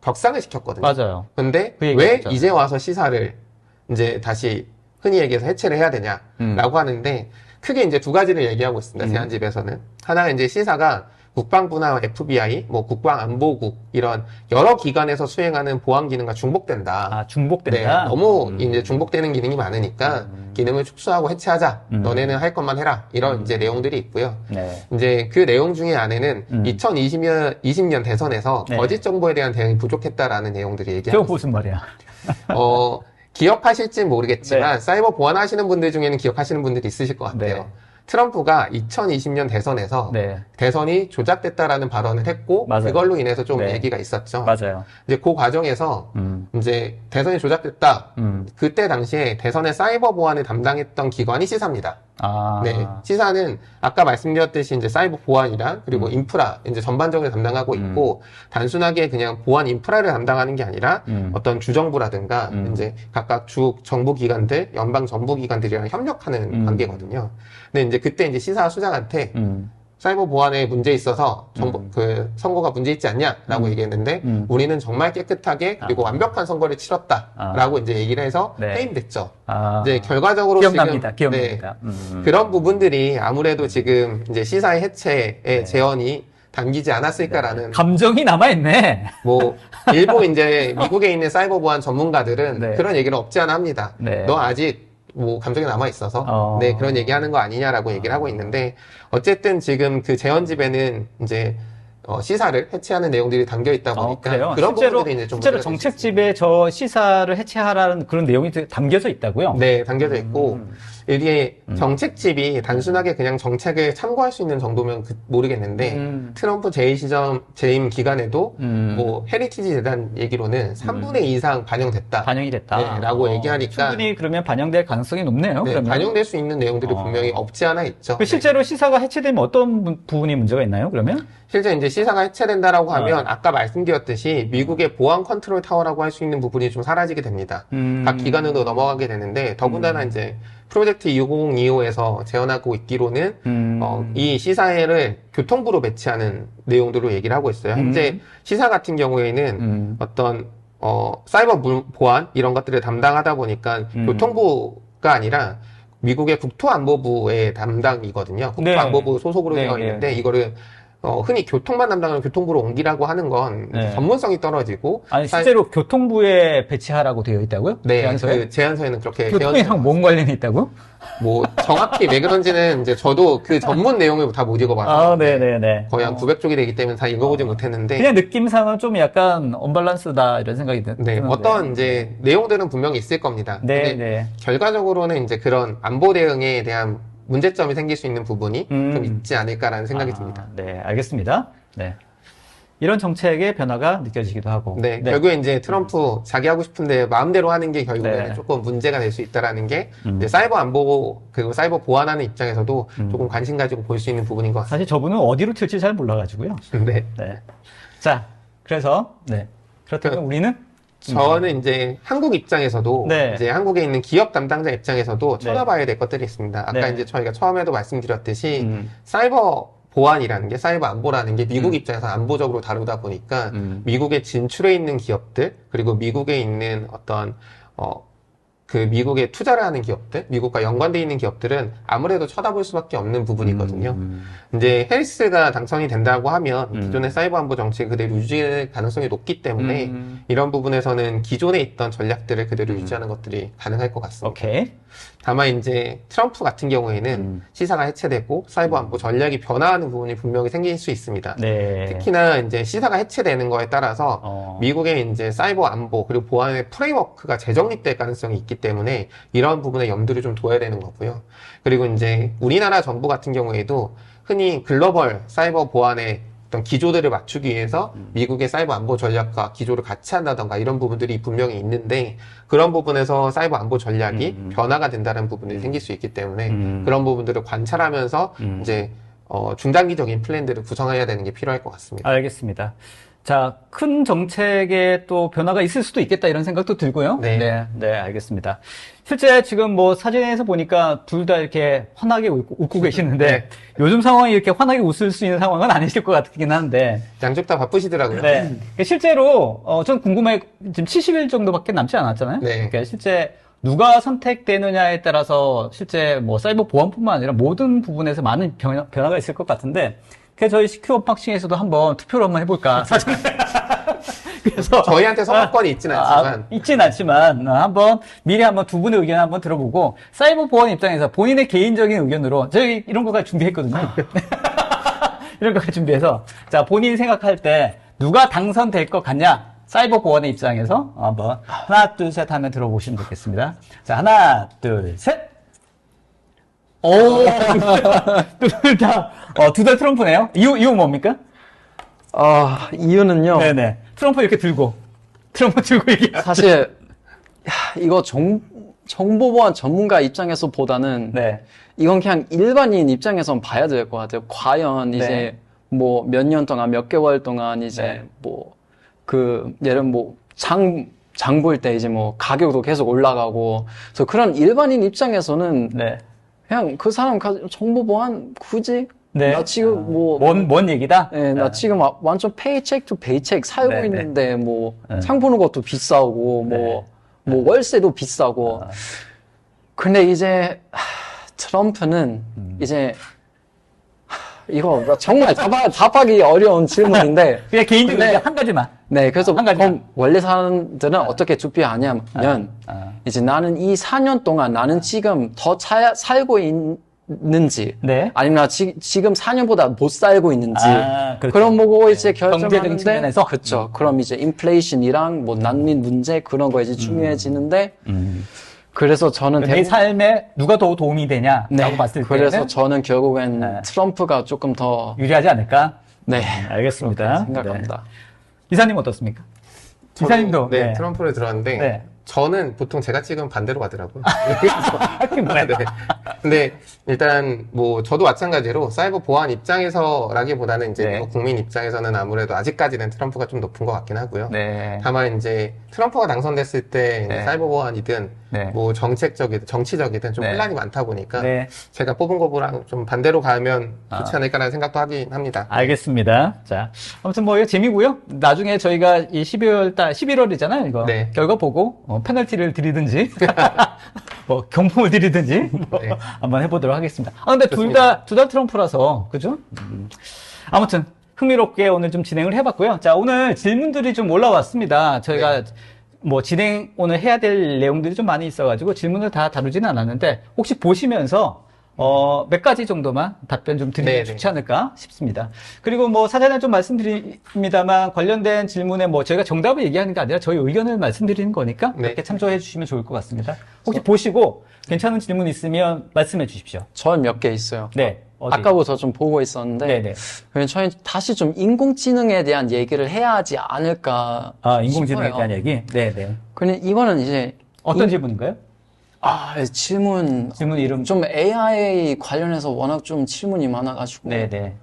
격상을 시켰거든요. 맞아요. 근데 그 왜 얘기했죠. 이제 와서 시사를 이제 다시 흔히 얘기해서 해체를 해야 되냐라고 하는데 크게 이제 두 가지를 얘기하고 있습니다. 제안집에서는. 하나는 이제 시사가 국방부나 FBI, 뭐 국방안보국 이런 여러 기관에서 수행하는 보안 기능과 중복된다. 아, 중복된다? 네, 너무 이제 중복되는 기능이 많으니까 기능을 축소하고 해체하자. 너네는 할 것만 해라. 이런 이제 내용들이 있고요. 네. 이제 그 내용 중에 안에는 2020년 대선에서 네. 거짓 정보에 대한 대응이 부족했다라는 내용들이 저거 얘기하고 무슨 말이야? 기억하실진 모르겠지만 네. 사이버 보안하시는 분들 중에는 기억하시는 분들이 있으실 것 같아요. 네. 트럼프가 2020년 대선에서 네. 대선이 조작됐다라는 발언을 했고 맞아요. 그걸로 인해서 좀 네. 얘기가 있었죠. 맞아요. 이제 그 과정에서 이제 대선이 조작됐다. 그때 당시에 대선의 사이버 보안을 담당했던 기관이 시사입니다. 아. 네, 시사는 아까 말씀드렸듯이 이제 사이버 보안이랑 그리고 인프라 이제 전반적으로 담당하고 있고 단순하게 그냥 보안 인프라를 담당하는 게 아니라 어떤 주정부라든가 이제 각각 주 정부 기관들, 연방 정부 기관들이랑 협력하는 관계거든요. 근데 이제 그때 이제 시사 수장한테 사이버 보안에 문제 있어서 그 선거가 문제 있지 않냐라고 얘기했는데 우리는 정말 깨끗하게 그리고 완벽한 선거를 치렀다라고 이제 얘기를 해서 네. 해임됐죠. 아. 이제 결과적으로 기억납니다. 지금 기억납니다. 그런 부분들이 아무래도 지금 이제 시사의 해체의 제언이 담기지 않았을까라는 감정이 남아있네. 뭐 일부 이제 미국에 있는 사이버 보안 전문가들은 네. 그런 얘기를 없지 않아 합니다. 네. 너 아직 뭐 감정이 남아 있어서 네 그런 얘기하는 거 아니냐라고 얘기를 하고 있는데 어쨌든 지금 그 제언집에는 이제 시사를 해체하는 내용들이 담겨 있다 보니까 그래요? 그런 실제로 부분들이 이제 좀 실제로 문제가 될 수 정책집에 저 시사를 해체하라는 그런 내용이 담겨져 있다고요? 네, 담겨져 있고, 이게 정책집이 단순하게 그냥 정책을 참고할 수 있는 정도면 모르겠는데, 트럼프 재임 기간에도, 뭐, 헤리티지 재단 얘기로는 3분의 2 이상 반영됐다. 반영이 됐다. 네, 라고 얘기하니까. 충분히 그러면 반영될 가능성이 높네요. 네, 그러면. 반영될 수 있는 내용들이 분명히 없지 않아 있죠. 그 실제로 시사가 해체되면 어떤 부분이 문제가 있나요, 그러면? 실제 이제 시사가 해체된다라고 하면 아까 말씀드렸듯이 미국의 보안 컨트롤 타워라고 할 수 있는 부분이 좀 사라지게 됩니다. 각 기관으로 넘어가게 되는데 더군다나 이제 프로젝트 2025에서 제언하고 있기로는 이 시사회를 교통부로 배치하는 내용들로 얘기를 하고 있어요. 현재 시사 같은 경우에는 어떤 사이버 보안 이런 것들을 담당하다 보니까 교통부가 아니라 미국의 국토안보부의 담당이거든요. 국토안보부 소속으로 되어 있는데 이거를 흔히 교통만 담당하는 교통부로 옮기라고 하는 건 전문성이 떨어지고 아니 실제로 교통부에 배치하라고 되어 있다고요? 네, 제안서에? 그 제안서에는 그렇게 교통이랑 뭔 관련이 있다고? 뭐 정확히 왜 그런지는 이제 저도 그 전문 내용을 다 못 읽어봐서 네네네. 거의 한 900쪽이 되기 때문에 다 읽어보지 못했는데 그냥 느낌상은 좀 약간 언밸런스다 이런 생각이 드는데. 어떤 이제 내용들은 분명히 있을 겁니다. 네. 결과적으로는 이제 그런 안보 대응에 대한 문제점이 생길 수 있는 부분이 좀 있지 않을까라는 생각이 듭니다. 네, 알겠습니다. 네. 이런 정책의 변화가 느껴지기도 하고. 네, 결국에 이제 트럼프 자기 하고 싶은데 마음대로 하는 게 결국에는 조금 문제가 될 수 있다라는 게 이제 사이버 안보 그리고 사이버 보안하는 입장에서도 조금 관심 가지고 볼 수 있는 부분인 것 같습니다. 사실 저분은 어디로 튈지 잘 몰라가지고요. 네. 자, 그래서 그렇다면 우리는 저는 이제 한국 입장에서도 이제 한국에 있는 기업 담당자 입장에서도 찾아봐야 될 것들이 있습니다. 아까 이제 저희가 처음에도 말씀드렸듯이 사이버 보안이라는 게 사이버 안보라는 게 미국 입장에서 안보적으로 다루다 보니까 미국에 진출해 있는 기업들 그리고 미국에 있는 어떤 그 미국에 투자를 하는 기업들, 미국과 연관되어 있는 기업들은 아무래도 쳐다볼 수밖에 없는 부분이거든요. 이제 해리스가 당선이 된다고 하면 기존의 사이버 안보 정책이 그대로 유지될 가능성이 높기 때문에 이런 부분에서는 기존에 있던 전략들을 그대로 유지하는 것들이 가능할 것 같습니다. 오케이. 다만 이제 트럼프 같은 경우에는 시사가 해체되고 사이버 안보 전략이 변화하는 부분이 분명히 생길 수 있습니다. 네. 특히나 이제 시사가 해체되는 거에 따라서 미국의 이제 사이버 안보 그리고 보안의 프레임워크가 재정립될 가능성이 있기 때문에 이런 부분에 염두를 좀 둬야 되는 거고요. 그리고 이제 우리나라 정부 같은 경우에도 흔히 글로벌 사이버 보안의 어떤 기조들을 맞추기 위해서 미국의 사이버 안보 전략과 기조를 같이 한다던가 이런 부분들이 분명히 있는데 그런 부분에서 사이버 안보 전략이 변화가 된다는 부분이 생길 수 있기 때문에 그런 부분들을 관찰하면서 이제 중장기적인 플랜들을 구성해야 되는 게 필요할 것 같습니다. 알겠습니다. 자, 큰 정책에 또 변화가 있을 수도 있겠다 이런 생각도 들고요. 네. 네, 알겠습니다. 실제 지금 뭐 사진에서 보니까 둘 다 이렇게 환하게 웃고 계시는데 네. 요즘 상황이 이렇게 환하게 웃을 수 있는 상황은 아니실 것 같긴 한데. 양쪽 다 바쁘시더라고요. 네. 실제로 전 궁금해. 지금 70일 정도밖에 남지 않았잖아요. 네. 그러니까 실제 누가 선택되느냐에 따라서 실제 뭐 사이버 보안뿐만 아니라 모든 부분에서 많은 변화가 있을 것 같은데 그래서 저희 CQ 언박싱에서도 한번 투표를 한번 해볼까. 사실. 그래서 저희한테 선거권이 있지는 않지만 있진 않지만 한번 미리 한번 두 분의 의견 한번 들어보고 사이버 보안 입장에서 본인의 개인적인 의견으로 저희 이런 거까지 준비했거든요. 이런 거까지 준비해서 자 본인이 생각할 때 누가 당선될 것 같냐 사이버 보안의 입장에서 한번 하나 둘 셋 하면 들어보시면 좋겠습니다. 자 하나 둘 셋. 오, 둘 다, 둘 다 트럼프네요. 이유 뭡니까? 이유는요. 네네. 트럼프 이렇게 들고 얘기하 사실, 이거 정보보안 전문가 입장에서 보다는, 네. 이건 그냥 일반인 입장에선 봐야 될 것 같아요. 과연 이제, 네. 뭐, 몇 년 동안, 몇 개월 동안 이제, 네. 뭐, 예를 뭐, 장 볼 때 이제 뭐, 가격도 계속 올라가고, 그래서 그런 일반인 입장에서는, 네. 그냥 그 사람 정보 보안 굳이? 네. 나 지금 뭐. 뭔 얘기다? 네, 나 지금 완전 페이첵 투 페이첵 살고 네, 있는데, 뭐, 상 보는 것도 비싸고, 뭐 월세도 비싸고. 근데 이제, 트럼프는 이제, 이거 정말 답하기 어려운 질문인데. 그냥 개인적으로 한 가지만. 네, 그래서 한 가지만. 그럼 원래 사람들은 어떻게 투표하냐면, 이제 나는 이 4년 동안 나는 지금 더 살고 있는지, 네. 아니면 나 지금 4년보다 못 살고 있는지, 그렇죠. 그런 보고 이제 경제적인 결정하는데, 측면에서. 그렇죠. 그럼 이제 인플레이션이랑 뭐 난민 문제 그런 거 이제 중요해지는데, 그래서 저는 내 삶에 누가 더 도움이 되냐라고 네, 봤을 때는 그래서 저는 결국엔 트럼프가 조금 더 유리하지 않을까? 네, 알겠습니다. 그렇게 생각합니다. 이사님 어떻습니까? 이사님도 네, 트럼프를 들었는데 네. 저는 보통 제가 찍으면 반대로 가더라고요. 그게 뭐야? 네. 근데 일단 뭐 저도 마찬가지로 사이버 보안 입장에서라기보다는 이제 네. 미국 국민 입장에서는 아무래도 아직까지는 트럼프가 좀 높은 것 같긴 하고요. 네. 다만 이제 트럼프가 당선됐을 때 이제 네. 사이버 보안이든 네. 뭐 정책적이든 정치적이든 좀 네. 혼란이 많다 보니까 네. 제가 뽑은 거랑 좀 반대로 가면 좋지 않을까라는 생각도 하긴 합니다. 알겠습니다. 자, 아무튼 뭐 이거 재미고요. 나중에 저희가 이 11월이잖아요. 이거 네. 결과 보고 페널티를 드리든지 뭐 경품을 드리든지 뭐 네. 한번 해보도록 하겠습니다. 근데 둘 다 트럼프라서 그죠? 아무튼 흥미롭게 오늘 좀 진행을 해봤고요. 자, 오늘 질문들이 좀 올라왔습니다. 저희가 뭐 오늘 해야 될 내용들이 좀 많이 있어가지고 질문을 다 다루지는 않았는데 혹시 보시면서 몇 가지 정도만 답변 좀 드리면 네네. 좋지 않을까 싶습니다. 그리고 뭐 사전에 좀 말씀드립니다만 관련된 질문에 뭐 저희가 정답을 얘기하는 게 아니라 저희 의견을 말씀드리는 거니까 네. 이렇게 참조해 주시면 좋을 것 같습니다. 혹시 보시고 괜찮은 질문 있으면 말씀해 주십시오. 전 몇 개 있어요. 네. 어디? 아까부터 좀 보고 있었는데, 네네. 그냥 저희 다시 좀 인공지능에 대한 얘기를 해야 하지 않을까. 인공지능에 싶어요. 대한 얘기? 네네. 근데 이거는 이제 어떤 질문인가요? 질문 이름. 좀 AI 관련해서 워낙 좀 질문이 많아가지고. 네네.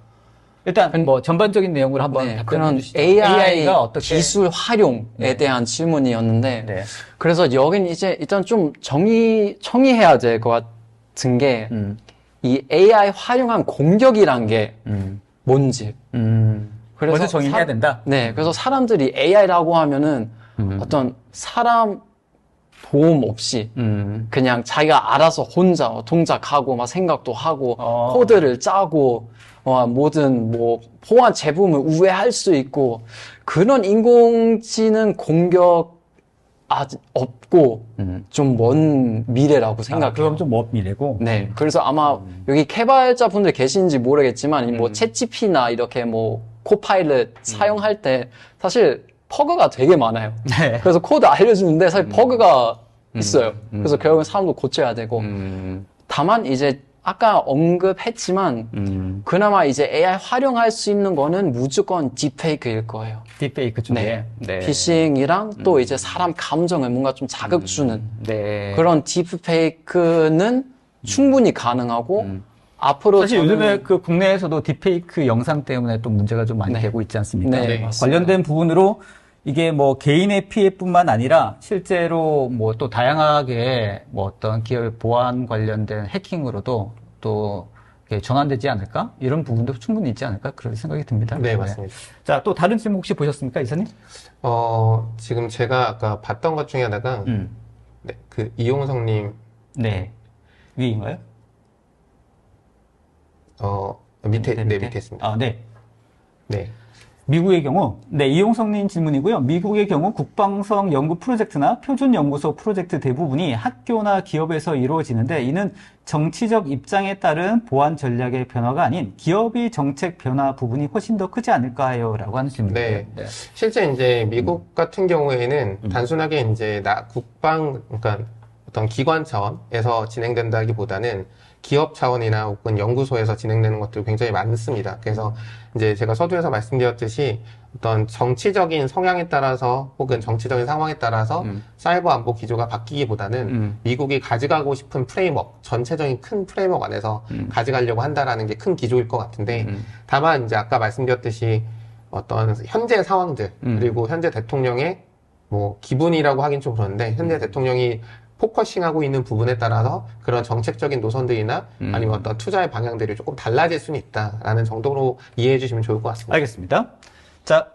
일단 뭐 전반적인 내용을 한번 네, 답변해 그런 주시죠. AI가 어떻게 기술 활용에 대한 질문이었는데, 네. 그래서 여긴 이제 일단 좀 정의해야 될 것 같은 게, 이 AI 활용한 공격이란 게 뭔지. 먼저 정의해야 된다. 네, 그래서 사람들이 AI라고 하면은 어떤 사람 도움 없이 그냥 자기가 알아서 혼자 동작하고 막 생각도 하고 코드를 짜고 모든 뭐 보안 제품을 우회할 수 있고 그런 인공지능 공격 아직 없고 좀 먼 미래라고 생각해요. 그럼 좀 먼 미래고. 네, 그래서 아마 여기 개발자분들 계신지 모르겠지만 뭐 챗GPT나 이렇게 뭐 코파일럿 사용할 때 사실 버그가 되게 많아요. 네. 그래서 코드 알려주는데 사실 버그가 있어요. 그래서 결국엔 사람도 고쳐야 되고 다만 이제 아까 언급했지만 그나마 이제 AI 활용할 수 있는 거는 무조건 딥페이크일 거예요. 딥페이크 쪽에. 네. 네. 피싱이랑 또 이제 사람 감정을 뭔가 좀 자극 주는 네. 그런 딥페이크는 충분히 가능하고 앞으로 사실 저는- 요즘에 그 국내에서도 딥페이크 영상 때문에 또 문제가 좀 많이 네. 되고 있지 않습니까? 네, 네, 맞습니다. 관련된 부분으로 이게 뭐 개인의 피해뿐만 아니라 실제로 뭐 또 다양하게 뭐 어떤 기업의 보안 관련된 해킹으로도 또 이렇게 전환되지 않을까? 이런 부분도 충분히 있지 않을까? 그런 생각이 듭니다. 네, 맞습니다. 자, 또 다른 질문 혹시 보셨습니까, 이사님? 지금 제가 아까 봤던 것 중에 하나가, 네, 그 이용성님, 네. 위인가요? 밑에, 네, 밑에 있습니다. 아, 네. 네. 미국의 경우, 네, 이용성님 질문이고요. 미국의 경우 국방성 연구 프로젝트나 표준연구소 프로젝트 대부분이 학교나 기업에서 이루어지는데 이는 정치적 입장에 따른 보안 전략의 변화가 아닌 기업의 정책 변화 부분이 훨씬 더 크지 않을까요? 라고 하는 질문이에요. 네. 실제 이제 미국 같은 경우에는 단순하게 이제 그러니까 어떤 기관 차원에서 진행된다기보다는 기업 차원이나 혹은 연구소에서 진행되는 것들이 굉장히 많습니다. 그래서 이제 제가 서두에서 말씀드렸듯이 어떤 정치적인 성향에 따라서 혹은 정치적인 상황에 따라서 사이버 안보 기조가 바뀌기보다는 미국이 가져가고 싶은 프레임워크, 전체적인 큰 프레임워크 안에서 가져가려고 한다라는 게 큰 기조일 것 같은데 다만 이제 아까 말씀드렸듯이 어떤 현재 상황들 그리고 현재 대통령의 뭐 기분이라고 하긴 좀 그런데 현재 대통령이 포커싱하고 있는 부분에 따라서 그런 정책적인 노선들이나 아니면 어떤 투자의 방향들이 조금 달라질 수는 있다라는 정도로 이해해 주시면 좋을 것 같습니다. 알겠습니다. 자,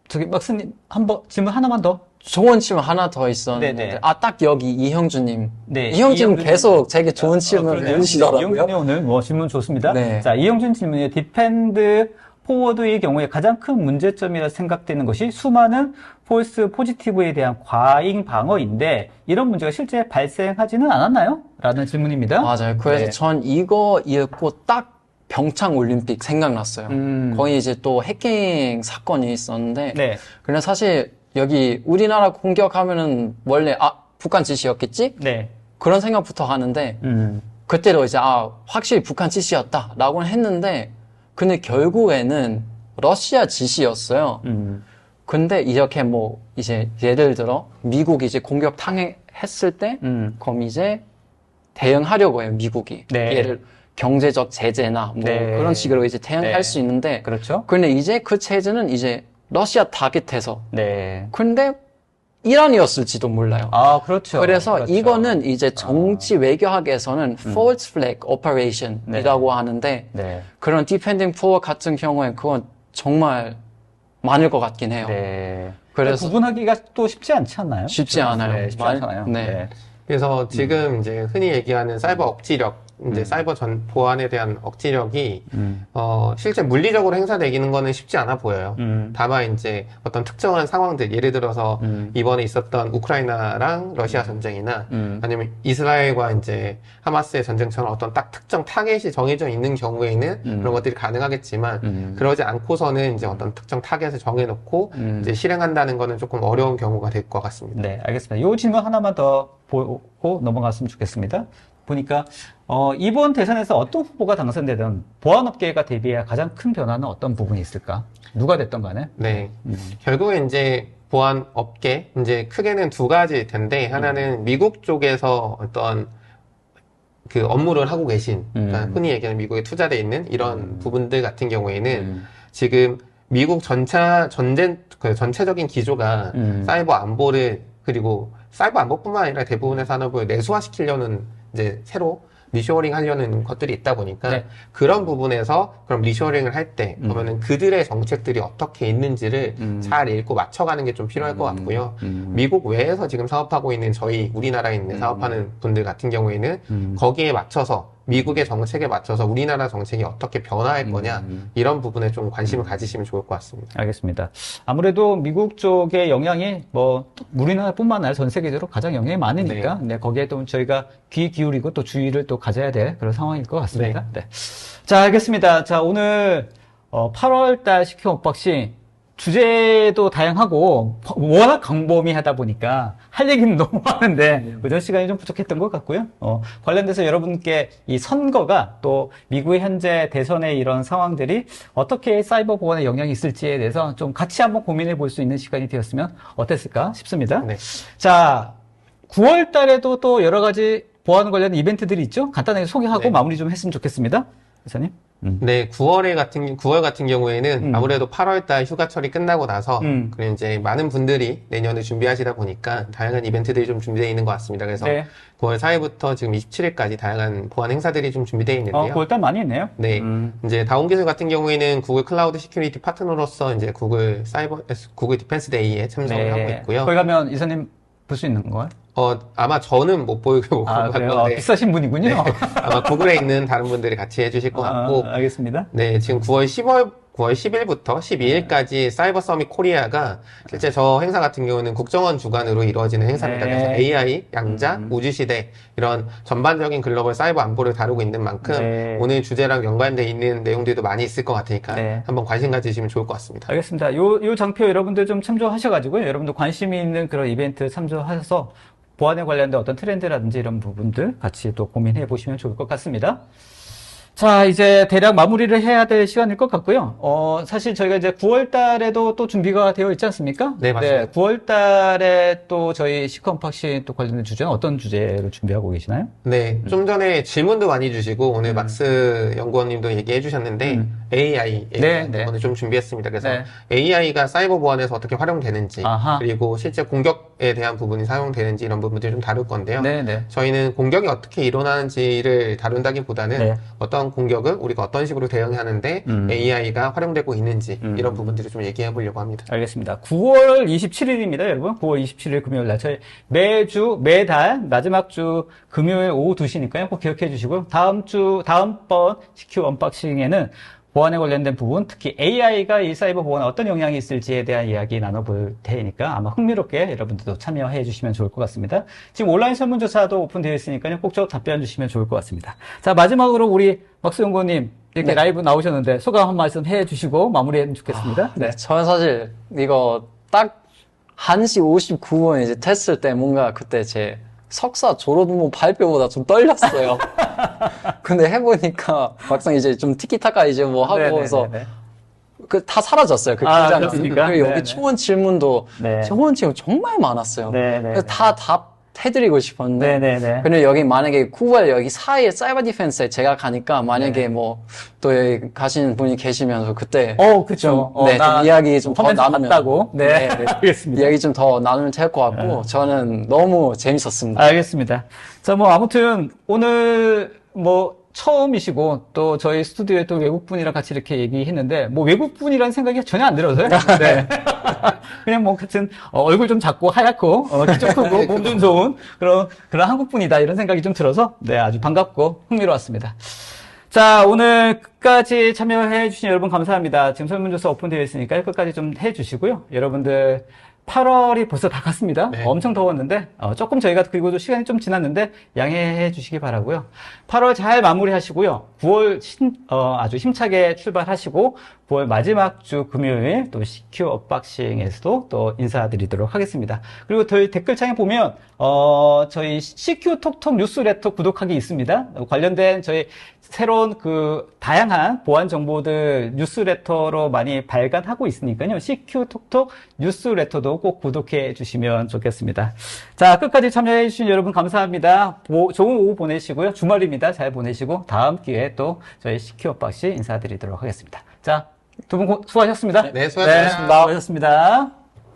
저기 막스님 한번 질문 하나만 더. 좋은 질문 하나 더 있었는데 네네. 딱 여기 이형주님 네, 이형주님 이형주님. 계속 되게 좋은 질문을 그러네요. 해주시더라고요. 이용준이 오늘 뭐 질문 좋습니다. 네. 자, 이용준 질문에 디펜드 포워드의 경우에 가장 큰 문제점이라 생각되는 것이 수많은 폴스 포지티브에 대한 과잉 방어인데 이런 문제가 실제 발생하지는 않았나요? 라는 질문입니다. 맞아요. 그래서 네. 전 이거 읽고 딱 평창 올림픽 생각났어요. 거기 이제 또 해킹 사건이 있었는데 네. 근데 사실 여기 우리나라 공격하면은 원래 북한 짓이었겠지? 네. 그런 생각부터 하는데 그때도 이제 확실히 북한 짓이었다라고 했는데 근데 결국에는 러시아 짓이었어요. 근데 이렇게 뭐 이제 예를 들어 미국이 이제 공격 당했을 때 그럼 이제 대응하려고 해요, 미국이. 네. 예를 경제적 제재나 뭐 네. 그런 식으로 이제 대응할 네. 수 있는데 그렇죠. 근데 이제 그 체제는 이제 러시아 타깃해서 네. 근데 이란이었을지도 몰라요. 아, 그렇죠. 그래서 그렇죠. 이거는 이제 정치 외교학에서는 false flag operation이라고 하는데 네. 그런 디펜딩 포워 같은 경우엔 그건 정말 많을 것 같긴 해요. 네. 그래서 구분하기가 또 쉽지 않지 않나요? 쉽지 않아요. 네, 쉽지 말- 않잖아요. 네. 그래서 지금 이제 흔히 얘기하는 사이버 억지력, 이제 사이버 보안에 대한 억지력이 실제 물리적으로 행사되기는 거는 쉽지 않아 보여요. 다만 이제 어떤 특정한 상황들, 예를 들어서 이번에 있었던 우크라이나랑 러시아 전쟁이나 아니면 이스라엘과 이제 하마스의 전쟁처럼 어떤 딱 특정 타겟이 정해져 있는 경우에는 그런 것들이 가능하겠지만 그러지 않고서는 이제 어떤 특정 타겟을 정해놓고 이제 실행한다는 거는 조금 어려운 경우가 될 것 같습니다. 네, 알겠습니다. 요 질문 하나만 더 보고 넘어갔으면 좋겠습니다. 보니까 이번 대선에서 어떤 후보가 당선되든 보안업계가 대비해야 가장 큰 변화는 어떤 부분이 있을까? 누가 됐던 간에? 네. 결국에 이제 보안 업계, 이제 크게는 두 가지일 텐데, 하나는 미국 쪽에서 어떤 그 업무를 하고 계신, 그러니까 흔히 얘기하는 미국에 투자되어 있는 이런 부분들 같은 경우에는 지금 미국 전체적인 기조가 사이버 안보를, 그리고 사이버 안보뿐만 아니라 대부분의 산업을 내수화시키려는 이제 새로 리쇼어링 하려는 것들이 있다 보니까 네. 그런 부분에서 그럼 리쇼어링을 할 때 그러면은 그들의 정책들이 어떻게 있는지를 잘 읽고 맞춰가는 게 좀 필요할 것 같고요. 미국 외에서 지금 사업하고 있는 저희 우리나라에 있는 사업하는 분들 같은 경우에는 거기에 맞춰서 미국의 정책에 맞춰서 우리나라 정책이 어떻게 변화할 거냐 이런 부분에 좀 관심을 가지시면 좋을 것 같습니다. 알겠습니다. 아무래도 미국 쪽의 영향이 뭐 우리나라뿐만 아니라 전 세계적으로 가장 영향이 많으니까 네, 거기에 또 저희가 귀 기울이고 또 주의를 또 가져야 될 그런 상황일 것 같습니다. 네. 자, 알겠습니다. 자, 오늘 8월달 CQ 언박싱 주제도 다양하고 워낙 광범위하다 보니까 할 얘기는 너무 많은데 그전 시간이 좀 부족했던 것 같고요. 관련돼서 여러분께 이 선거가 또 미국의 현재 대선의 이런 상황들이 어떻게 사이버 보안에 영향이 있을지에 대해서 좀 같이 한번 고민해 볼 수 있는 시간이 되었으면 어땠을까 싶습니다. 네. 자, 9월 달에도 또 여러 가지 보안 관련 이벤트들이 있죠. 간단하게 소개하고 네. 마무리 좀 했으면 좋겠습니다. 회사님. 네, 9월 같은 경우에는 아무래도 8월달 휴가철이 끝나고 나서 그리고 이제 많은 분들이 내년을 준비하시다 보니까 다양한 이벤트들이 좀 준비되어 있는 것 같습니다. 그래서 네. 9월 4일부터 지금 27일까지 다양한 보안 행사들이 좀 준비되어 있는데요. 9월달 많이 있네요. 네, 이제 다운기술 같은 경우에는 구글 클라우드 시큐리티 파트너로서 이제 구글 디펜스 데이에 참석을 하고 있고요. 거기 가면 이사님 볼 수 있는 거예요? 아마 저는 못 보이고 갈 그래요? 건데 비싸신 분이군요. 아마 구글에 있는 다른 분들이 같이 해주실 것 같고 알겠습니다. 네, 지금 9월 10일부터 12일까지 사이버 서밋 코리아가 실제 저 행사 같은 경우는 국정원 주관으로 이루어지는 행사입니다. 네. 그래서 AI, 양자, 우주시대 이런 전반적인 글로벌 사이버 안보를 다루고 있는 만큼 네. 오늘 주제랑 연관돼 있는 내용들도 많이 있을 것 같으니까 네. 한번 관심 가지시면 좋을 것 같습니다. 알겠습니다. 요 장표 여러분들 좀 참조하셔가지고요. 여러분들 관심이 있는 그런 이벤트 참조하셔서 보안에 관련된 어떤 트렌드라든지 이런 부분들 같이 또 고민해 보시면 좋을 것 같습니다. 자, 이제 대략 마무리를 해야 될 시간일 것 같고요. 사실 저희가 이제 9월 달에도 또 준비가 되어 있지 않습니까? 네, 맞습니다. 9월 달에 또 저희 시크 언박싱 또 관련된 주제는 어떤 주제로 준비하고 계시나요? 네, 좀 전에 질문도 많이 주시고 오늘 막스 연구원님도 얘기해 주셨는데 AI 네, 네. 부분을 좀 준비했습니다. 그래서 네. AI가 사이버 보안에서 어떻게 활용되는지 아하. 그리고 실제 공격에 대한 부분이 사용되는지 이런 부분들 좀 다룰 건데요. 네, 네. 저희는 공격이 어떻게 일어나는지를 다룬다기보다는 네. 어떤 공격을 우리가 어떤 식으로 대응하는데 AI가 활용되고 있는지 이런 부분들을 좀 얘기해 보려고 합니다. 알겠습니다. 9월 27일입니다, 여러분. 9월 27일 금요일 날. 저희 매달 마지막 주 금요일 오후 2시니까요. 꼭 기억해 주시고요. 다음번 CQ 언박싱에는 보안에 관련된 부분, 특히 AI가 이 사이버 보안에 어떤 영향이 있을지에 대한 이야기 나눠볼 테니까 아마 흥미롭게 여러분들도 참여해 주시면 좋을 것 같습니다. 지금 온라인 설문조사도 오픈되어 있으니까요. 꼭 저 답변 주시면 좋을 것 같습니다. 자, 마지막으로 우리 막스 연구원님 이렇게 라이브 나오셨는데 소감 한 말씀 해 주시고 마무리하면 좋겠습니다. 네, 저는 사실 이거 딱 1시 59분 이제 tes트 때 뭔가 그때 제 석사 졸업論文 발표보다 좀 떨렸어요. 근데 해보니까 막상 이제 좀 티키타카 이제 뭐 하고 해서 다 사라졌어요. 그 긴장감. 그렇습니까? 그리고 여기 네네. 초원 질문도 네. 초원 질문 정말 많았어요. 네네. 그래서 다 답해드리고 싶었는데. 네네네. 근데 여기 만약에 9월 여기 4일 사이버 디펜스에 제가 가니까 만약에 네. 뭐 또 여기 가시는 분이 계시면서 그때 그쵸. 네, 좀 이야기 좀 더 화면 나누면 봤다고. 네. 네. 알겠습니다. 이야기 좀 더 나누면 될 것 같고 저는 너무 재밌었습니다. 알겠습니다. 자, 뭐 아무튼 오늘 뭐 처음이시고 또 저희 스튜디오에 또 외국분이랑 같이 이렇게 얘기했는데 뭐 외국분이라는 생각이 전혀 안 들어서요. 네. 그냥 뭐 같은 얼굴 좀 작고 하얗고 키 좀 크고 몸 좀 좋은 그런 한국분이다 이런 생각이 좀 들어서 네, 아주 반갑고 흥미로웠습니다. 자, 오늘 끝까지 참여해 주신 여러분 감사합니다. 지금 설문조사 오픈되어 있으니까 끝까지 좀 해 주시고요. 여러분들 8월이 벌써 다 갔습니다. 네. 엄청 더웠는데 조금 저희가 그리고 시간이 좀 지났는데 양해해 주시기 바라고요. 8월 잘 마무리하시고요. 9월 아주 힘차게 출발하시고 9월 마지막 주 금요일 또 CQ 언박싱에서도 또 인사드리도록 하겠습니다. 그리고 저희 댓글창에 보면 저희 CQ 톡톡 뉴스레터 구독하기 있습니다. 관련된 저희 새로운 다양한 보안 정보들 뉴스레터로 많이 발간하고 있으니까요. CQ 톡톡 뉴스레터도 꼭 구독해 주시면 좋겠습니다. 자, 끝까지 참여해 주신 여러분 감사합니다. 좋은 오후 보내시고요. 주말입니다. 잘 보내시고 다음 기회에 또 저희 CQ 언박싱 인사드리도록 하겠습니다. 자, 두 분 수고하셨습니다. 네, 수고하셨습니다. 수고하셨습니다.